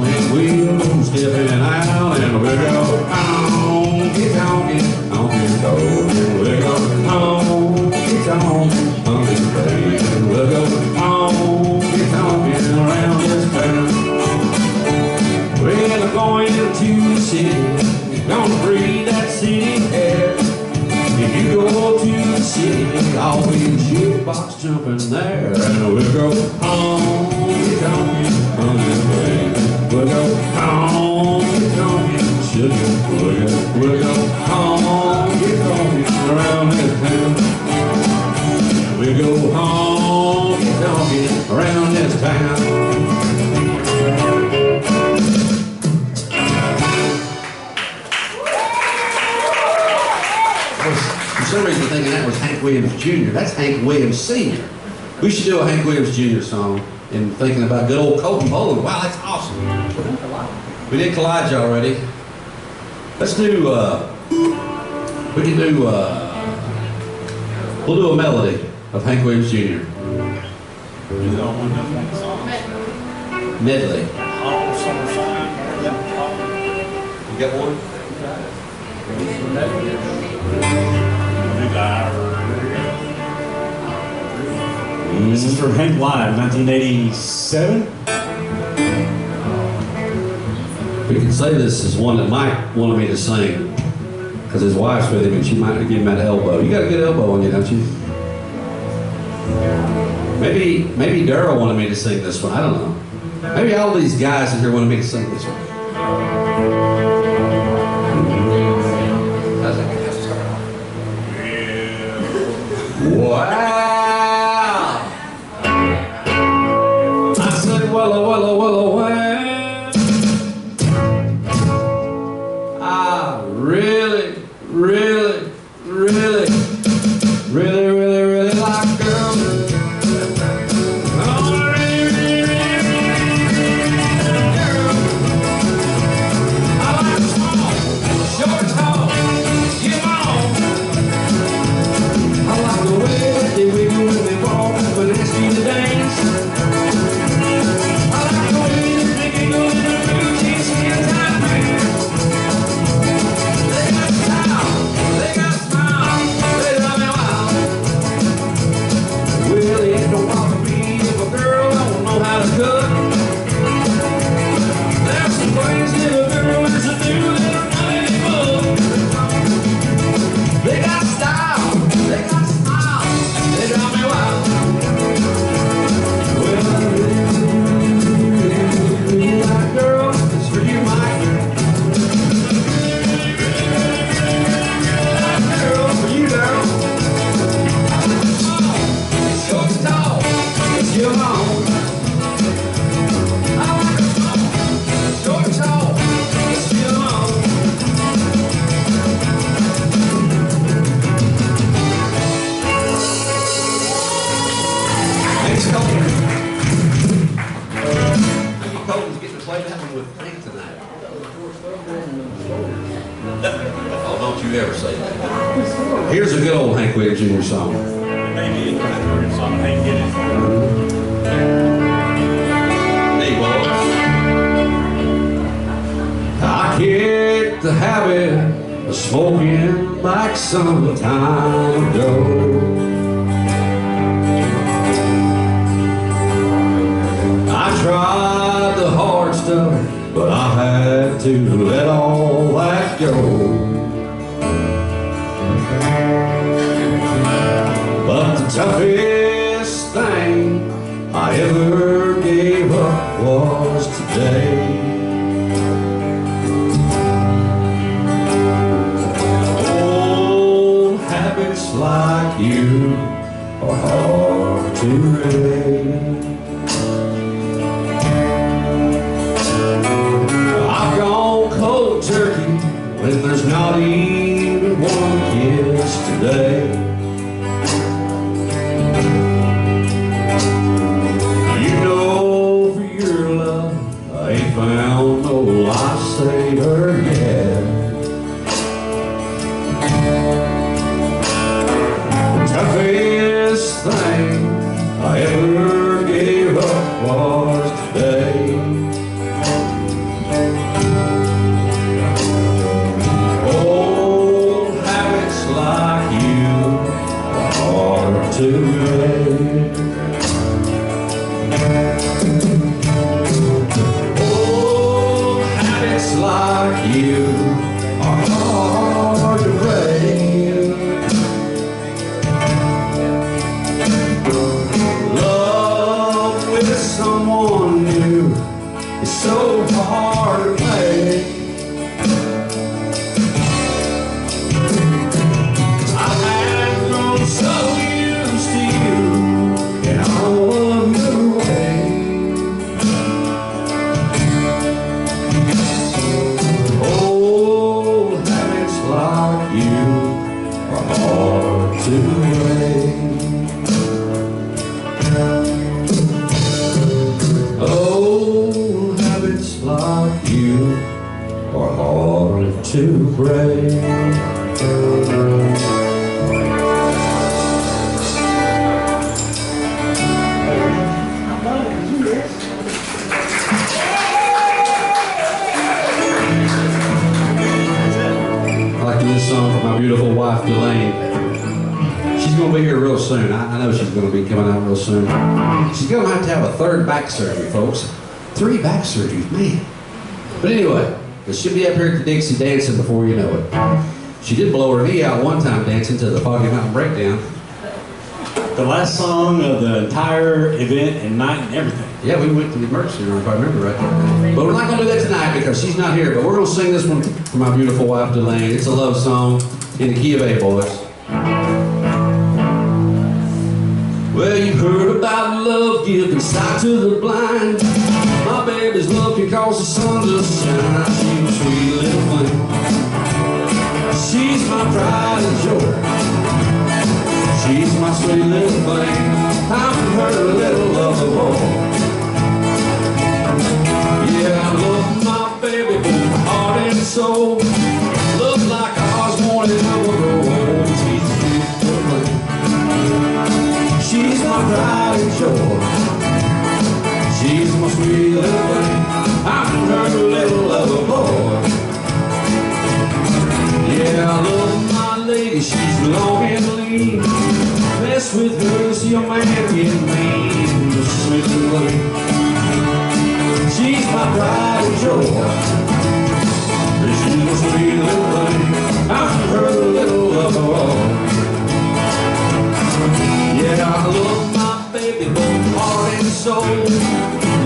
and we'll go stepping out, and we'll go honky tonky, honky tonk, we'll go honky tonk, honky baby, we'll go honky tonky around this town. We're going to the city, gonna breathe that city air. If you go to the city, I'll be in the jukebox jumping there, and we'll go honky tonky, honky baby, we'll go honky tonky, sugar, we'll go honky tonky around this town. We'll go honky tonky around this town. For some reason thinking that was Hank Williams Jr. That's Hank Williams Sr. We should do a Hank Williams Jr. song and thinking about good old Colton Bowling. Wow, that's awesome. We did Collage already. Let's do, we can do, we'll do a melody of Hank Williams Jr. Medley. You got one? This is from Hank Live, 1987. We can say this is one that Mike wanted me to sing because his wife's with him and she might give him that elbow. You got a good elbow on you, don't you? Maybe Daryl wanted me to sing this one. I don't know. Maybe all these guys in here wanted me to sing this one. Wow! I said, well, I really like girls. Oh, really girls. I like small, short, tall, get on. I like the way that they wiggle when they walk, when they ask you to dance. I like the way that they giggle in their blue jeans and tight pants. They got style, they got smile, they drive me wild. Well, it don't bother me if a girl don't know how to cook. There's some things that a girl is to do that are not in the book. They got style, they got smile, they drive me wild. Well, I really like girls, it's for you, Mike. Like girls, for you, girl. It's short and tall, it's your home. I like a small, short and tall, it's your home. Thanks, Colton. I think Colton's getting to play that one with Hank tonight. Oh, don't you ever say that. Here's a good old Hank Williams Jr. song. Maybe it's on Hank Get It. Hey, boys. I kicked the habit of smoking like some time ago. but I had to let all that go. But the toughest thing I ever gave up was today. Old habits like you are hard to break. I've gone cold turkey when there's not even one kiss today. Found no lifesaver yet. The toughest thing I ever gave up was today. Old habits like you are hard to break. Like you are hard to break. Love with someone new is so hard to make. I had grown so used to you in all of your ways. To break. Old habits like you are hard to break. I like this song for my beautiful wife, Elaine. She's going to be here real soon. I know she's going to be coming out real soon. She's going to have a third back surgery, folks. 3 back surgeries, man. But anyway, she'll be up here at the Dixie dancing before you know it. She did blow her knee out one time dancing to the Foggy Mountain Breakdown. The last song of the entire event and night and everything. Yeah, we went to the emergency room, if I remember right. But we're not going to do that tonight because she's not here. But we're going to sing this one for my beautiful wife, Elaine. It's a love song in the key of A, boys. Well, you've heard about love giving sight to the blind. My baby's looking cause the sun just shines. She's a sweet little thing. She's my pride and joy. She's my sweet little thing. I'm her little lover boy. Yeah, I love my baby with heart and soul. Love like ours won't ever grow old. She's a sweet little thing. She's my pride and joy. She's my sweet little thing. I'm her little lover boy. Yeah, I love my lady. She's long and lean. Mess with her, see a man get mean. The sweet little thing. She's my pride and joy. She's my sweet little thing. I'm her little lover boy. Yeah, I love my baby, both heart and soul.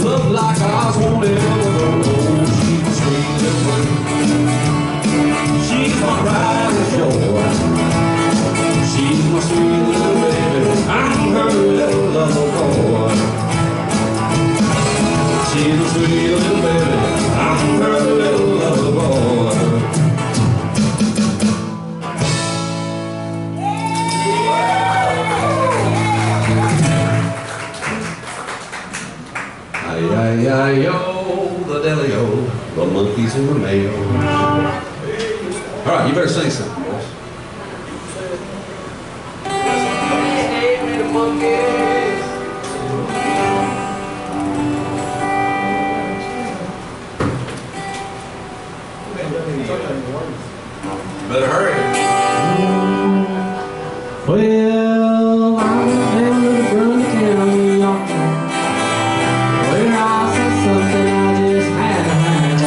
Love like ours won't ever grow old. She's a sweet little thing. She's my pride and joy. She's my sweet little baby. I'm her little lover boy. She's a sweet little baby. I'm her little lover boy. Ay-ay-ay-yo, the deli-o, the monkeys in the mail. All right, you better sing something, boys. Better hurry. Well, I was down to the Grundy County auction, where I saw something I just had to have.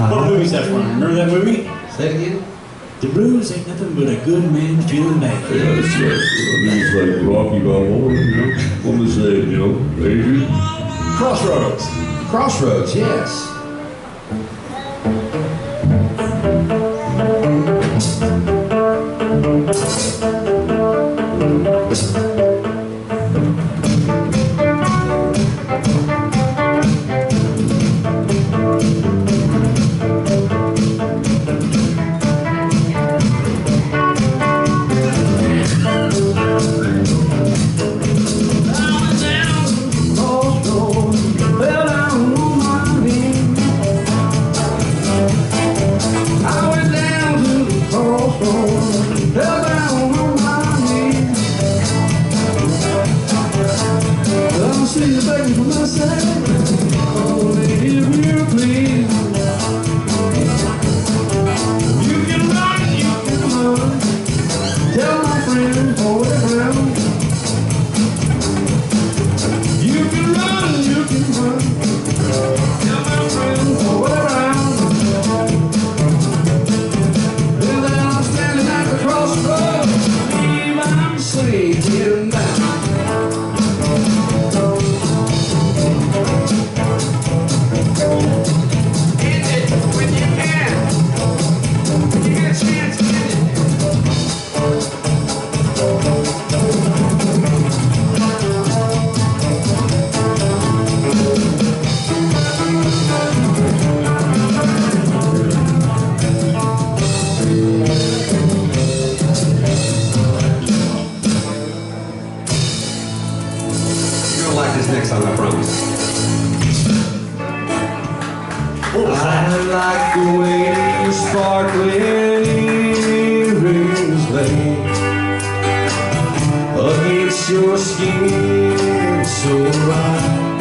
What movie's that from? Remember that movie? Say it again. The blues ain't nothing but a good man feeling bad. Yeah, it's like Rocky Balboa, you know? What was that, you know? Adrian? Crossroads. Crossroads, yes. next song, I promise. I like the way your sparkling earrings lay against your skin so right.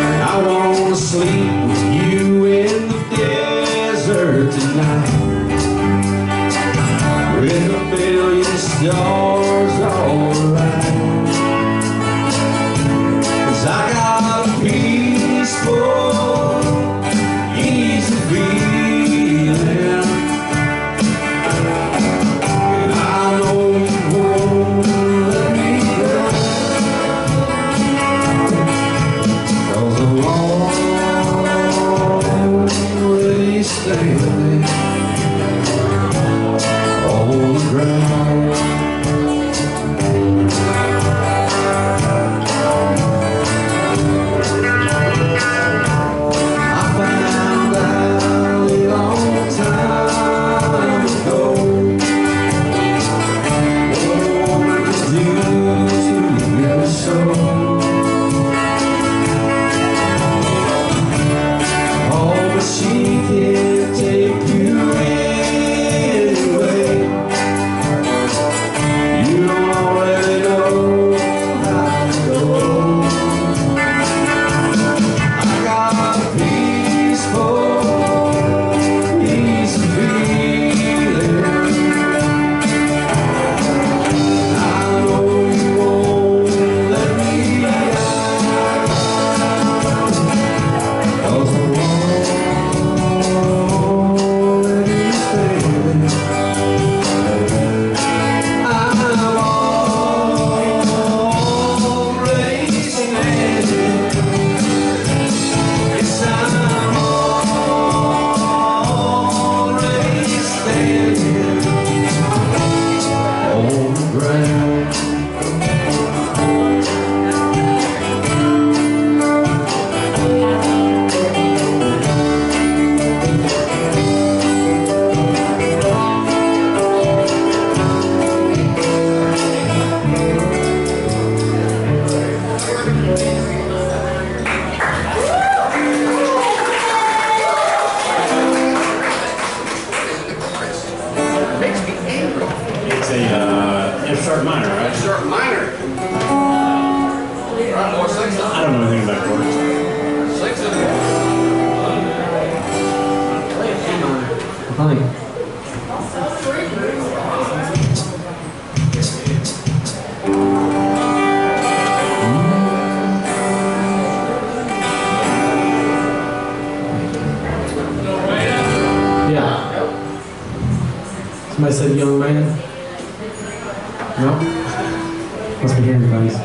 And I wanna sleep with you in the desert tonight, with a billion stars all around. 'Cause I got a peaceful, easy feeling, and I know you won't let me go, 'cause I'm already standing on the ground. I found out a long time ago what a woman can do to your soul. Oh, but she can't take you anyway. You don't already know how to go. I got a peaceful, easy feeling. I know you won't let me out, 'cause I'm already standing. I'm already standing. Yes, I'm already standing on the ground. It's a F sharp minor, right? Sharp minor. All right, boy, sing I something. don't know anything about chords. Sing something. Honey. Yeah. Somebody said young man? No? Must be hearing you guys.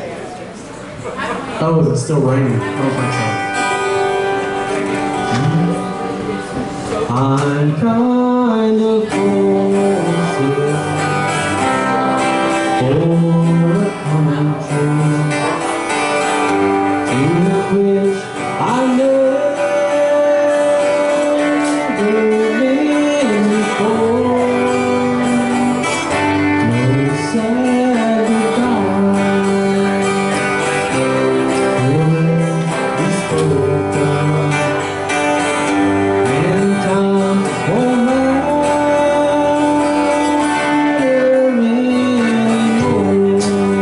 Oh, is it still raining? I don't think so. I'm kind of homesick for a coming true, to which I never been before. No sad goodbye will be spoken, and time won't matter anymore.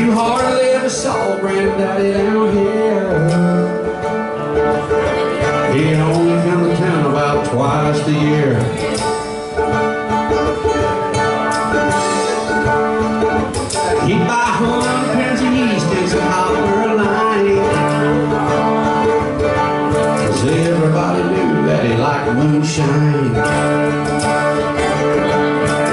You hardly ever saw Granddaddy down here. He'd only come to town about twice a year. He'd buy 100 pounds of yeast and some hot line. 'Cause everybody knew that he liked moonshine.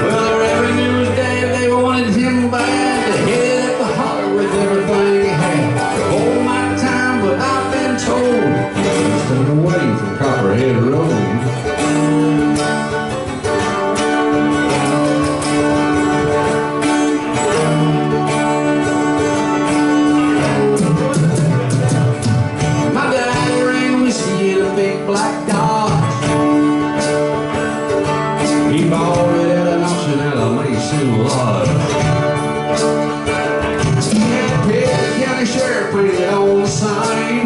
Well, the revenue was dead, they wanted him bad to head up the holler with everything he had. Hold my time, but I've been told stay away from Copperhead Road. Black Dodge. He bought it at an auction at a Mason Lodge. He had Pitt County Sheriff painted on the sign.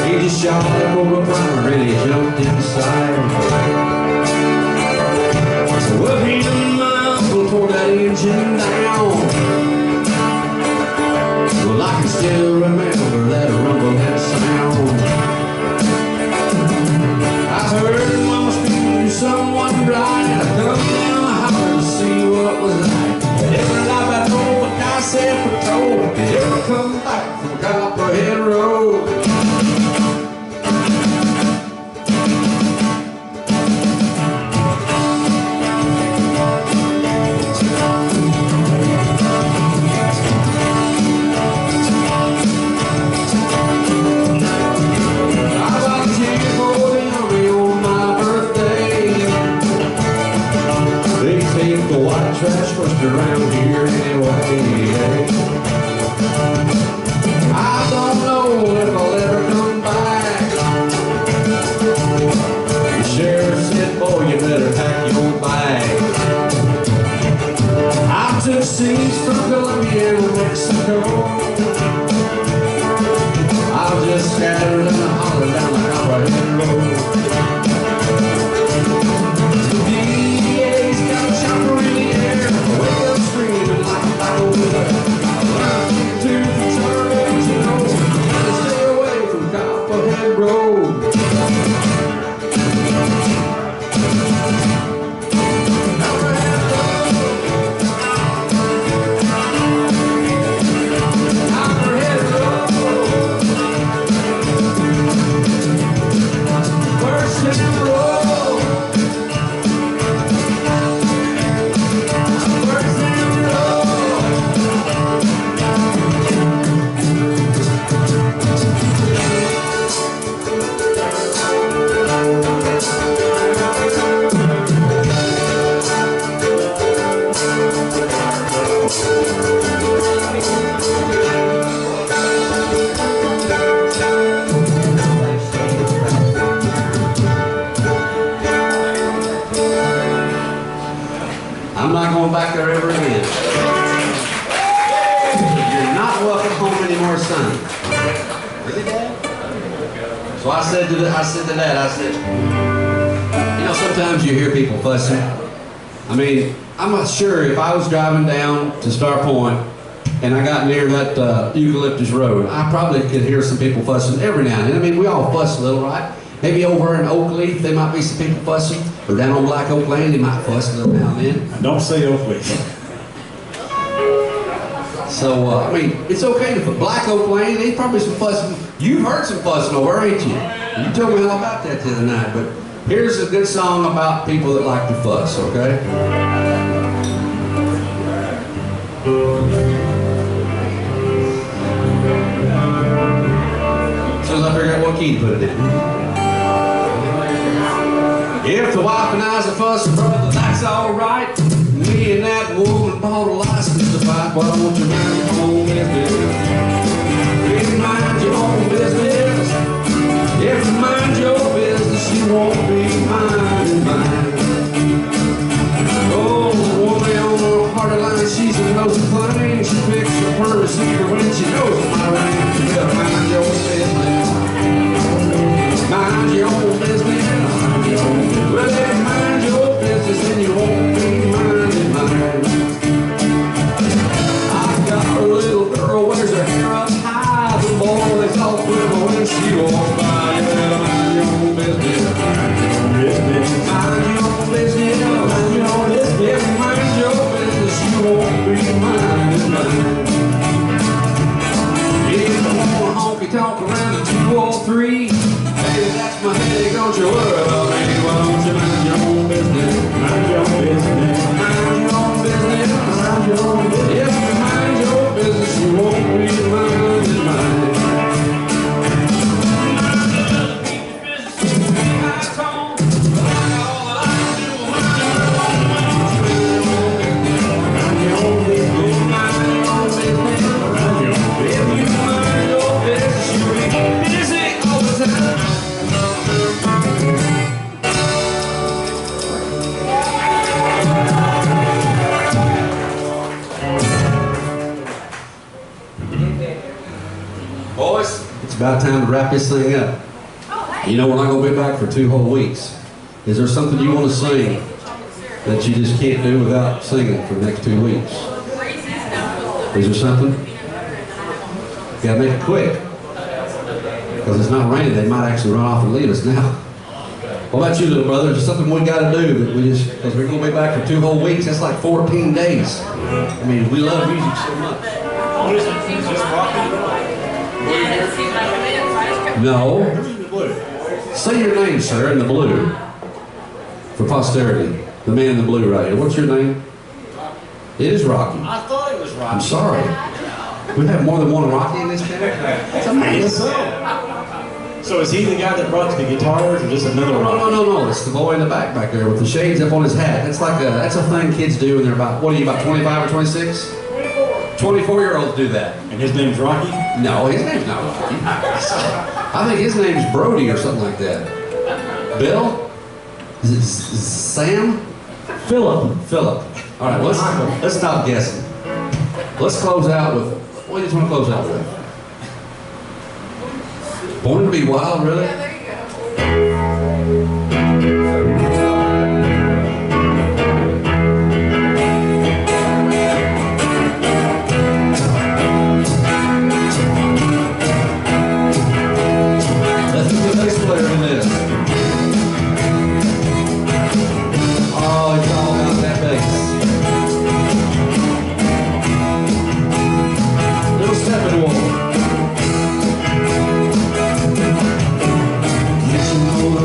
He just shot up over a primer and he jumped inside. Well, he and my uncle tore that engine down. Well, I can still remember that rumble, that sound. I heard Mama speaking to someone right. I come down the holler to see what was like. Every life I know, but I said patrol. Did ever come back from Copperhead Road? The white trash first around here anyway. I don't know if I'll ever come back. The sheriff said, boy, you better pack your bag. I took scenes from Colombia and Mexico. I'll just scatter and holler down the Copperhead Road. I'm not going back there ever again. You're not welcome home anymore, son. Really, Dad? So I said to Dad, I said, you know, sometimes you hear people fussing. I mean, I'm not sure if I was driving down to Star Point and I got near that Eucalyptus Road, I probably could hear some people fussing every now and then. I mean, we all fuss a little, right? Maybe over in Oakleaf, there might be some people fussing. Or down on Black Oak Lane, they might fuss a little now and then. Don't say Oakleaf. So, I mean, it's okay to put Black Oak Lane, there's probably some fussing. You've heard some fussing over, ain't you? You told me all about that the other night, but here's a good song about people that like to fuss, okay? As soon as I figure out what key to put it in. If the wife and I's a fussing, brother, that's alright. Me and that woman bought a license to fight. Why don't you mind your own business? If you mind your own business, if you mind your business, you won't be minding mine. Oh, the woman on the party line, she's a nose of plane. She picks up her receiver when she knows my range. You better mind your business. Mind your own business. Well, if you mind your business, then you won't be minding mine. don't you worry about me. Why don't you mind your own business? Mind your own business. Mind your own business. Mind your own business. If you mind your business, you won't read mine. Boys, it's about time to wrap this thing up. You know, we're not going to be back for 2 whole weeks. Is there something you want to sing that you just can't do without singing for the next 2 weeks? Is there something? You got to make it quick. Because it's not raining, they might actually run off and leave us now. What about you, little brother? Is there something we got to do that we just, because we're going to be back for 2 whole weeks? That's like 14 days. I mean, we love music so much. No. Say your name, sir, in the blue. For posterity. The man in the blue right here. What's your name? It is Rocky. I thought it was Rocky. I'm sorry. We have more than one Rocky in this town? It's amazing. So is he the guy that brought the guitars, or just another Rocky? No. It's the boy in the back there with the shades up on his hat. That's like that's a thing kids do when they're about, what are you, about 25 or 26? 24-year-olds do that. And his name's Rocky? No, his name's not Rocky. I think his name's Brody or something like that. Bill? Is it Sam? Philip. Philip. All right, let's stop guessing. Let's close out with, what do you just want to close out with? Born to be Wild, really? Yeah, there you Let's get the bass player in this. Oh, it's all about that bass. Little Steppenwolf. Yes, you know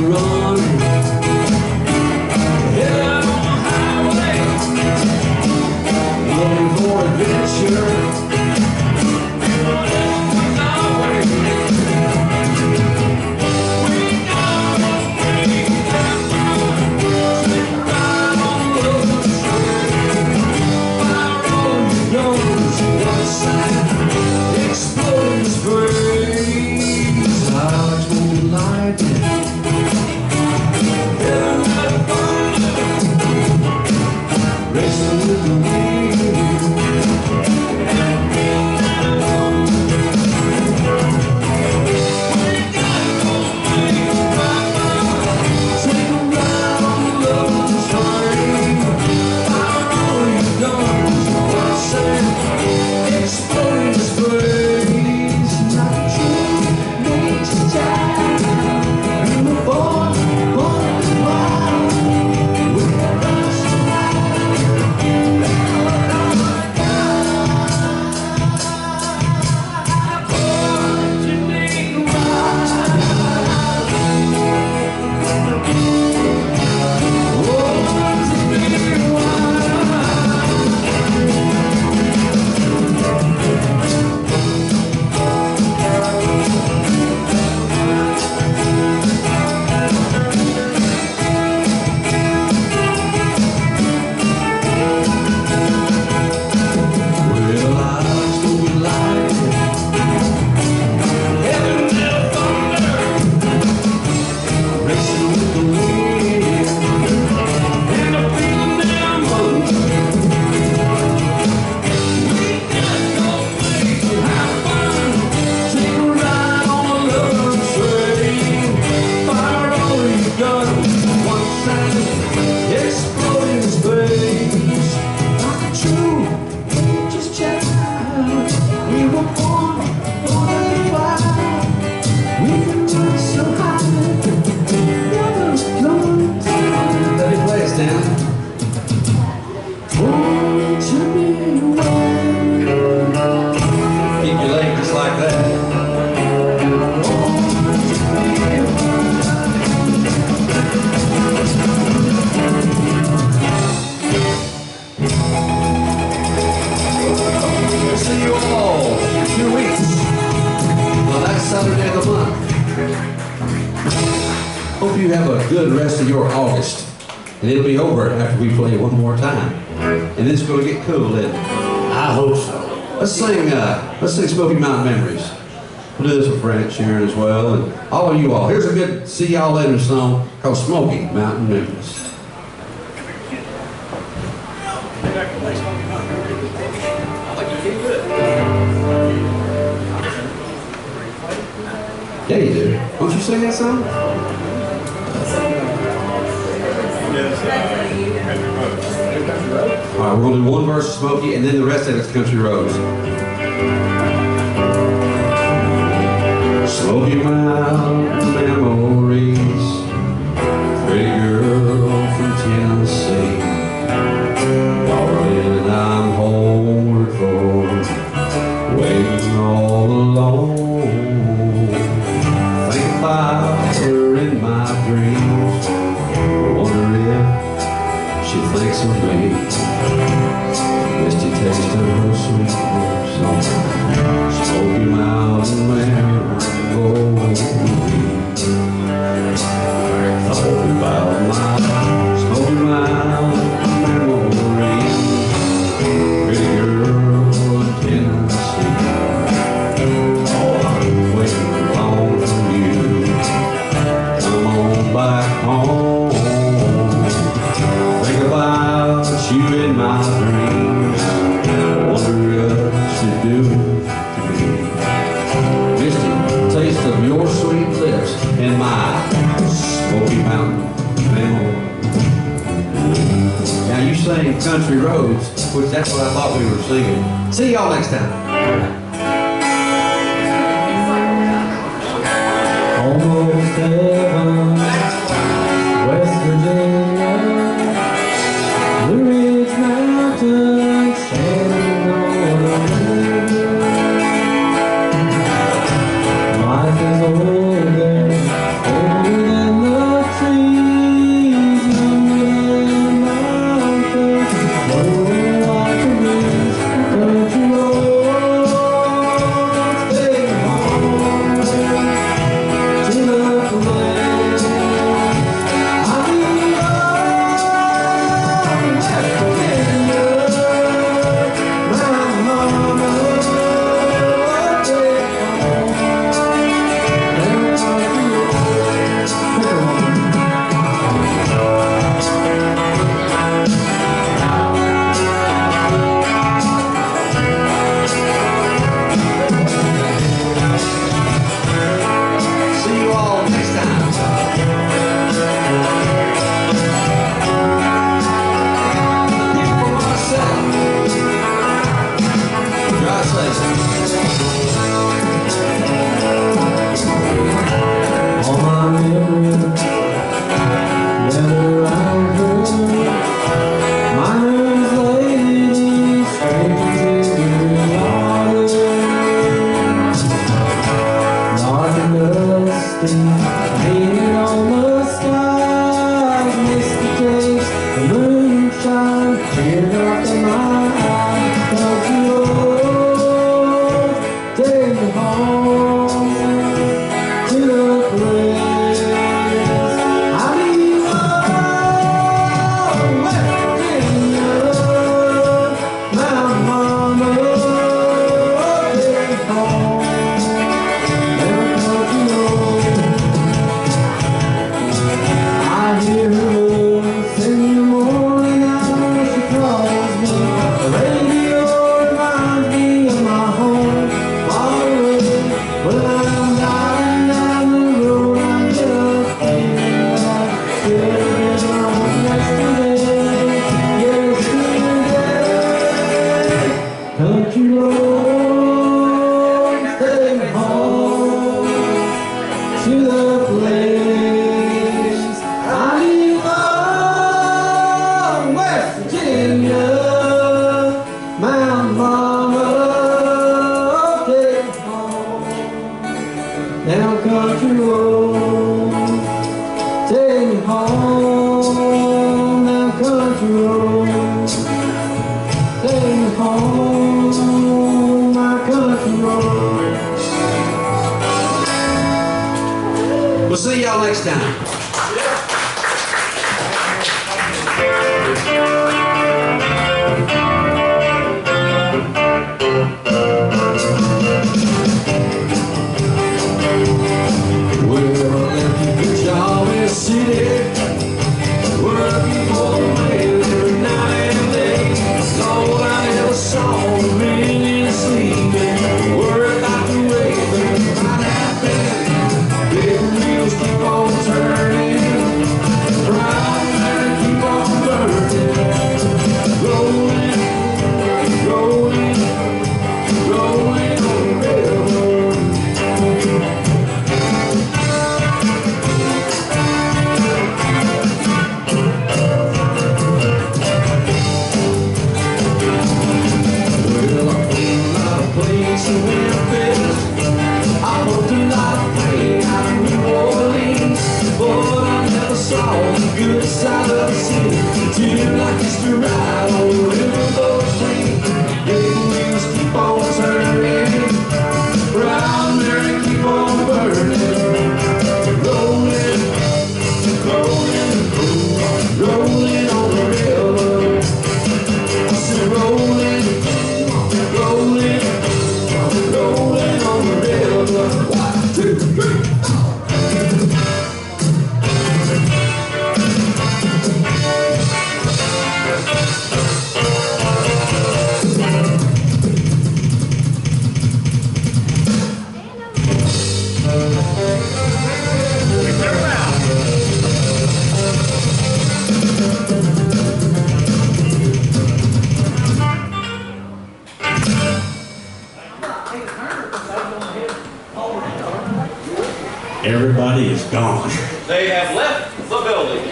have a good rest of your August. And it'll be over after we play one more time. And then it's going to get cool, isn't it? I hope so. Let's sing Smoky Mountain Memories. We'll do this with Brent, Sharon as well, and all of you all. Here's a good see y'all later song called Smoky Mountain Memories. Yeah, you do. Won't you sing that song? All right, we're going to do one verse of Smoky, and then the rest of it's Country Roads. Smoky Mountain memories, pretty girl from Tennessee. Darling, I'm homeward for, waiting all alone. Think about her in my dreams, wonder if she thinks of me. Misty taste of her sweet lips, Smoky Mountain memories. Thought about my Smoky Mountain memories, pretty girl in Tennessee. Oh, I'm waiting long for you. Come on back home. Think about you in my dreams. Wonder what you do to me. Misty taste of your sweet lips in my Smoky Mountain memory. Now you sing Country Roads, which that's what I thought we were singing. See y'all next time. Almost heaven, West Virginia, Blue Ridge Mountains, standing on the river. Life is older than the trees, younger than mountains, rolling like a breeze, country roads, stay home to the place. I See you all next time. For myself. God says. all my memories gather around her. Miner's lady, strangers in the water. Dark and dusty, painted on the skies. Misty taste, the moonshine, teardrop in my eye. Country road, take me home to the place. I need one West Virginia, Mountain Mama, take home. Never country road. I hear her voice in the morning hour, she calls me. The radio reminds me of my home, far away. When I'm driving down the road, I'm just thinking that should have been home yesterday. Country road, take me home to the place. I need one West Virginia, Mountain Mama, take me home down country road. Take me home down country road. Take me home, my country road. We'll see y'all next time. good side of the city. Till I used to ride on the riverboat train. Big wheels keep on turning, round there and keep on burning. Rolling, rolling, rolling on the river. I said rolling, rolling, rolling on the river. 1, 2, 3. Everybody is gone. They have left the building.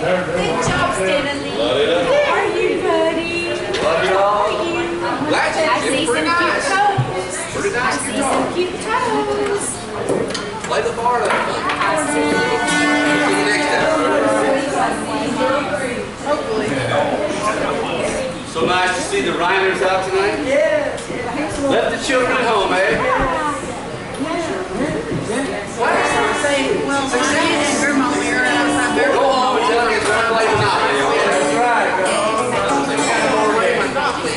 Good job, Stanley. Love it up. How are you, buddy? Love you all. I see some cute toes. Pretty I nice see guitar. some cute toes. Play the bar up. I see. See you next time. So nice to see the Reiners out tonight. Yes. Left the children at home, eh? Go home and tell me it's going to play Monopoly. That's right.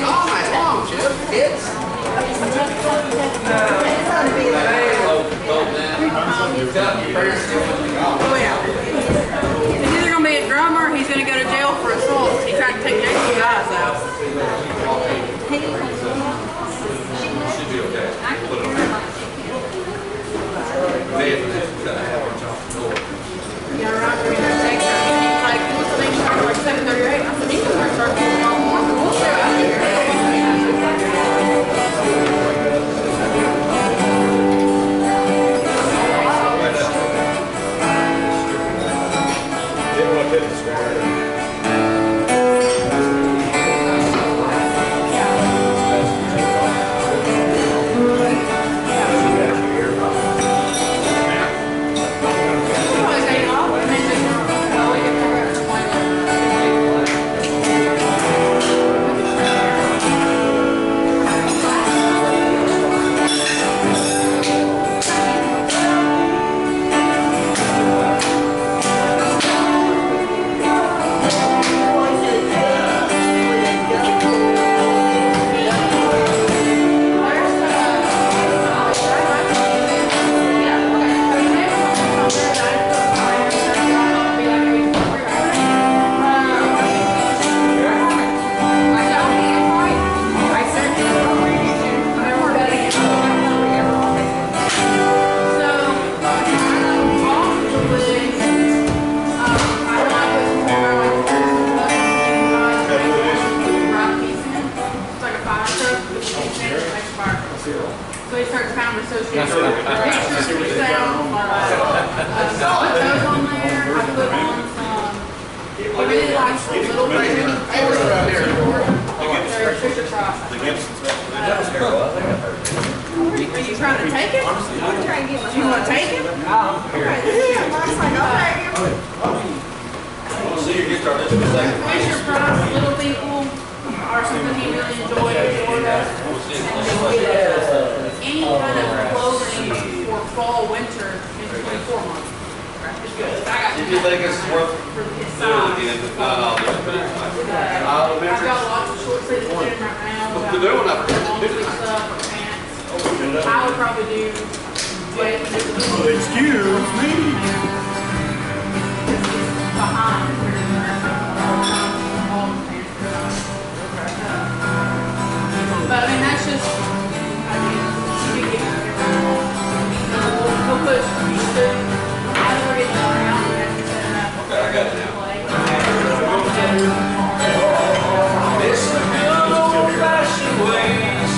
Oh, nice long, Chip. Kids. He's either going to be a drummer or he's going to go to jail for assault. He tried to take Jason's eyes out. Should be okay. Put it on. Yeah, right. We're going to take her. He's like, what's the name? Started like 7:38. I said, he's going to start going on more. We'll show out here. So he starts kind of associating pictures with sound. I put those on there. I put on some. He really likes the little baby. There's Fisher Cross. Are you trying to take him? Do you want to take him? See your guitar. Let's do a second. Fisher Cross, Little People are something he really enjoyed in Florida. Any kind of clothing for fall, winter in 24 months. It's good. I got If you think it's worth for his doing size. again, if not, I'll do it. I've got lots of short sleeves in right now. What's the new one? Long sleeve stuff, pants. I would probably do Excuse me. behind. But I mean, that's just. He'll push. Okay, I got it now. It's the good old-fashioned ways.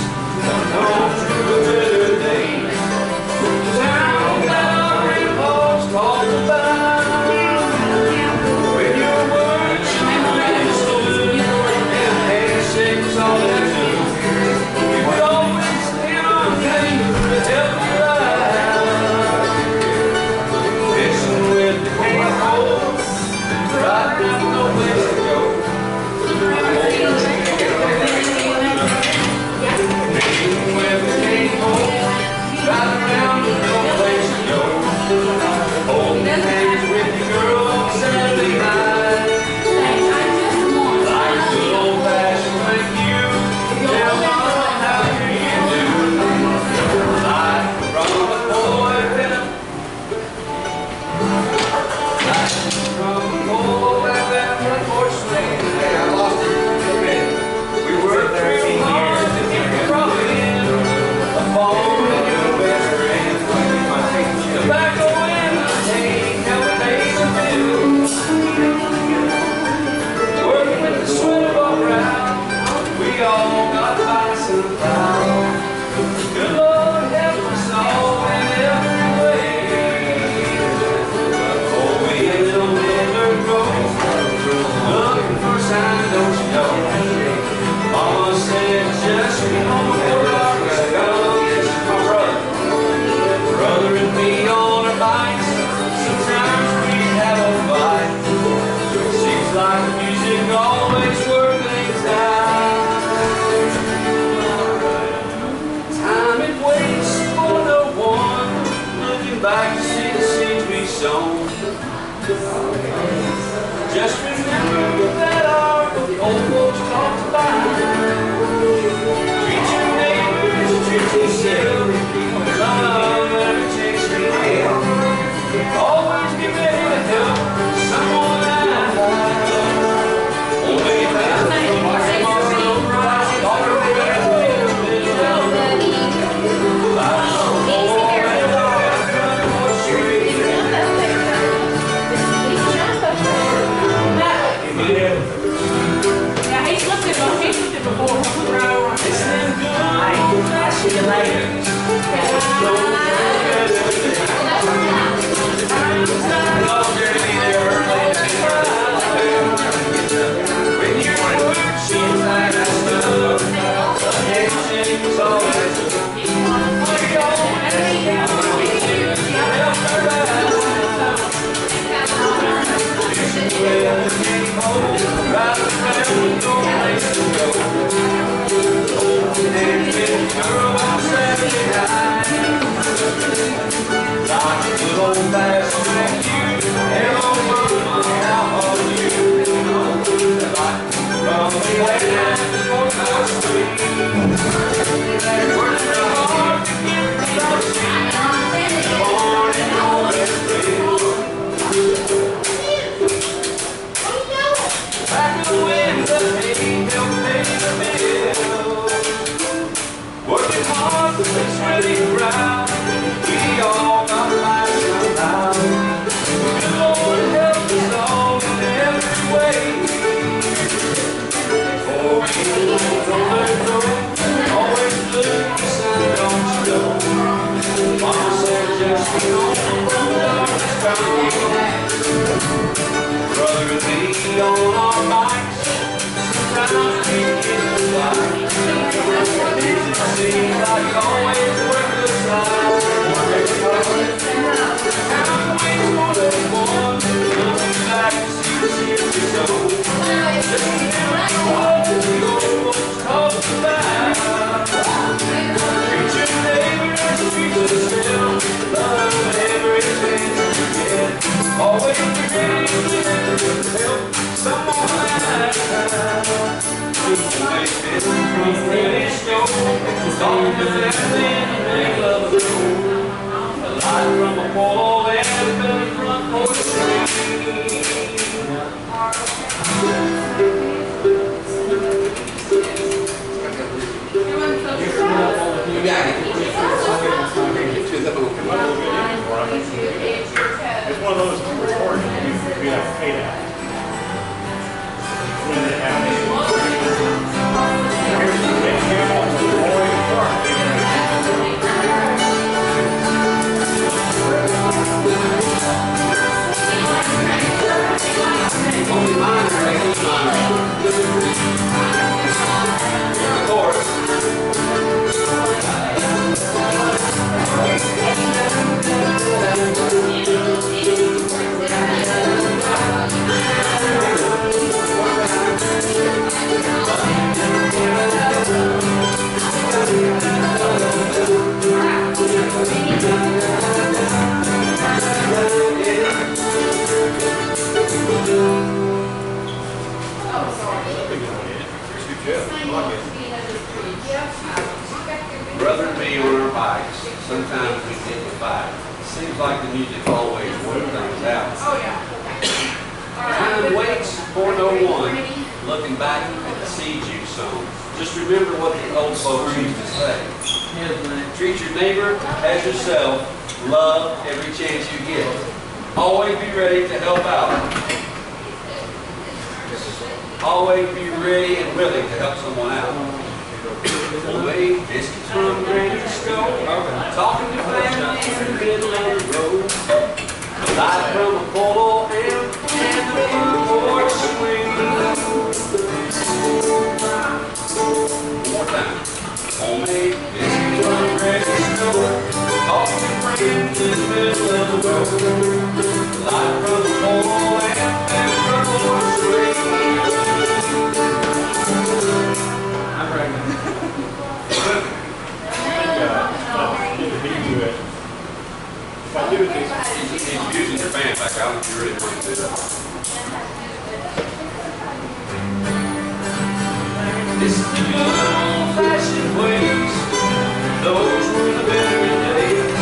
On to the better days. Down, down, rainbows, Just remember that our old folks talked about. Treat your neighbors, treat yourself. Love never takes me care. Always be ready to help someone out. Only if that's tomorrow, all the way to Yeah, he's looked at it before. I'll see you later. It's one of those recordings you have to pay that. When it happens. Only mine are making Brother and me on our bikes, sometimes we get to fight. Seems like the music always works things out. Oh, yeah. Time waits for no one, looking back at the seeds you've sown. Just remember what the old folks used to say. Treat your neighbor as yourself. Love every chance you get. Always be ready to help out. Always be ready and willing to help someone out. Away, biscuits from Granny Stove, talking to family in the middle of the road. Light from a polo and the front porch swing. One more time. Homemade biscuits from Granny Stove, talking to friends in the middle of the road. Light from a polo and the front porch swing. I'm pregnant. If I do it, He's using your band back out if you really want to do that. This is the good old-fashioned ways. Those were the better days.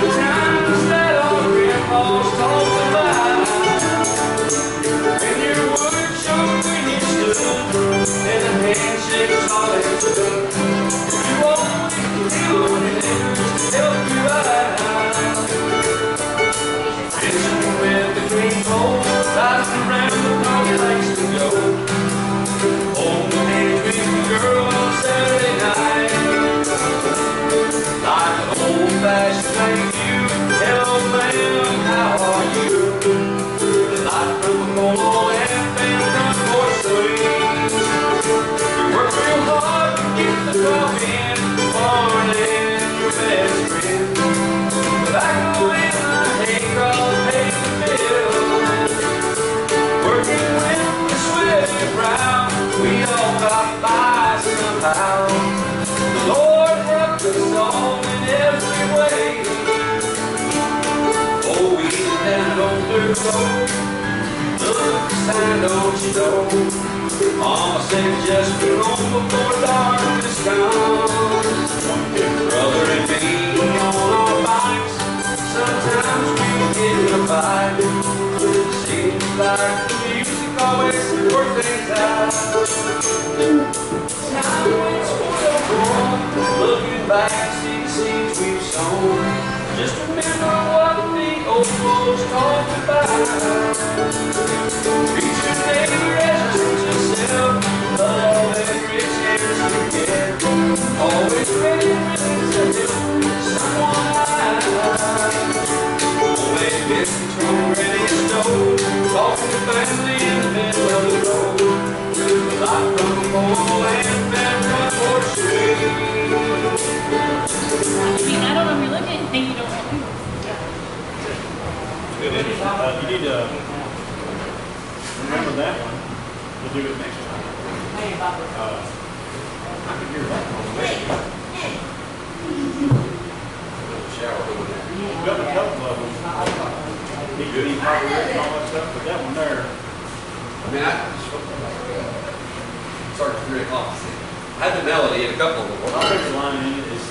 The times that our grandpas talked about. And your words showed when you stood, and a handshake was all it took. You always knew and help you out. Fishing with the green pole, riding around the park likes to go. Home with the girl on Saturday night. Like an old-fashioned thank you, hello ma'am, how are you? Light from a pole and fan front porch swing. You work real hard to get the coffee in the barn and your best friend. But I go in my hay crawler paying the bills. Working with the sweat and brow, we all got by somehow. The Lord helped us all in every way. Oh, we get down on dirt road. Look, sign, don't you know? Mama said just be home before darkness comes. Brother and me on our bikes, sometimes we get in a fight. Seems like the music always works things out. Time waits for the born, looking back, see the seeds we've sown. Just remember what the old folks talked about. Treat your neighbor as you treat yourself. Love and rich hands together. Always ready to help someone out. Homemade biscuits from ready to stove. Talking to family in the middle of the road. Light from a pole and fan front porch swing. I don't know if you're looking at anything you don't want to. You need to remember that one. We'll do it next time. I can hear that one. We've got a couple of them. He could eat probably written all that stuff, but that one there. I mean, I started at 3 o'clock. I had the melody and a couple of them. My favorite line in it is,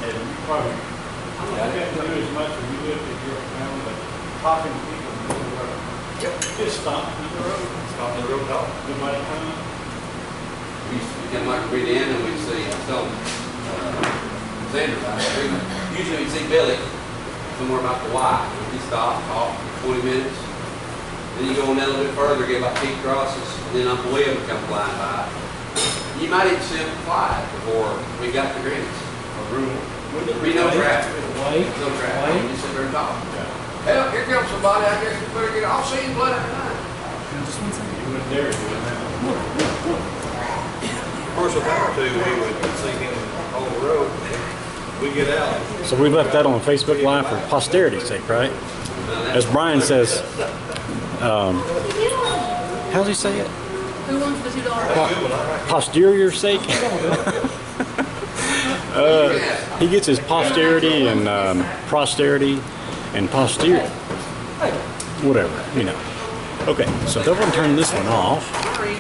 and you probably, I can't do as much as you would if you're around, but talking to people on the road. Yep. Just stop in the road. Stop the road dog. Nobody coming. We used to get like read in and we'd see some Xander about it. Usually we'd see Billy somewhere about the Y. He stopped, talk for 20 minutes. Then you go on a little bit further, get about 8 crosses, and then Uncle William would come flying by. You might even see him fly before we got the greens. There'd be no traffic. No traffic. You just sit there and talk. Hell, here comes somebody. I guess we better get off. See him blood every night. You wouldn't dare do that. Of course, if I were to, we would see him on the road. We get out. So we left that on Facebook Live for posterity's sake, right? As Brian says, how does he say it? Who wants the $2? Posterior sake. He gets his posterity and posterity and posterior. Whatever, you know. Okay, so they're going to turn this one off.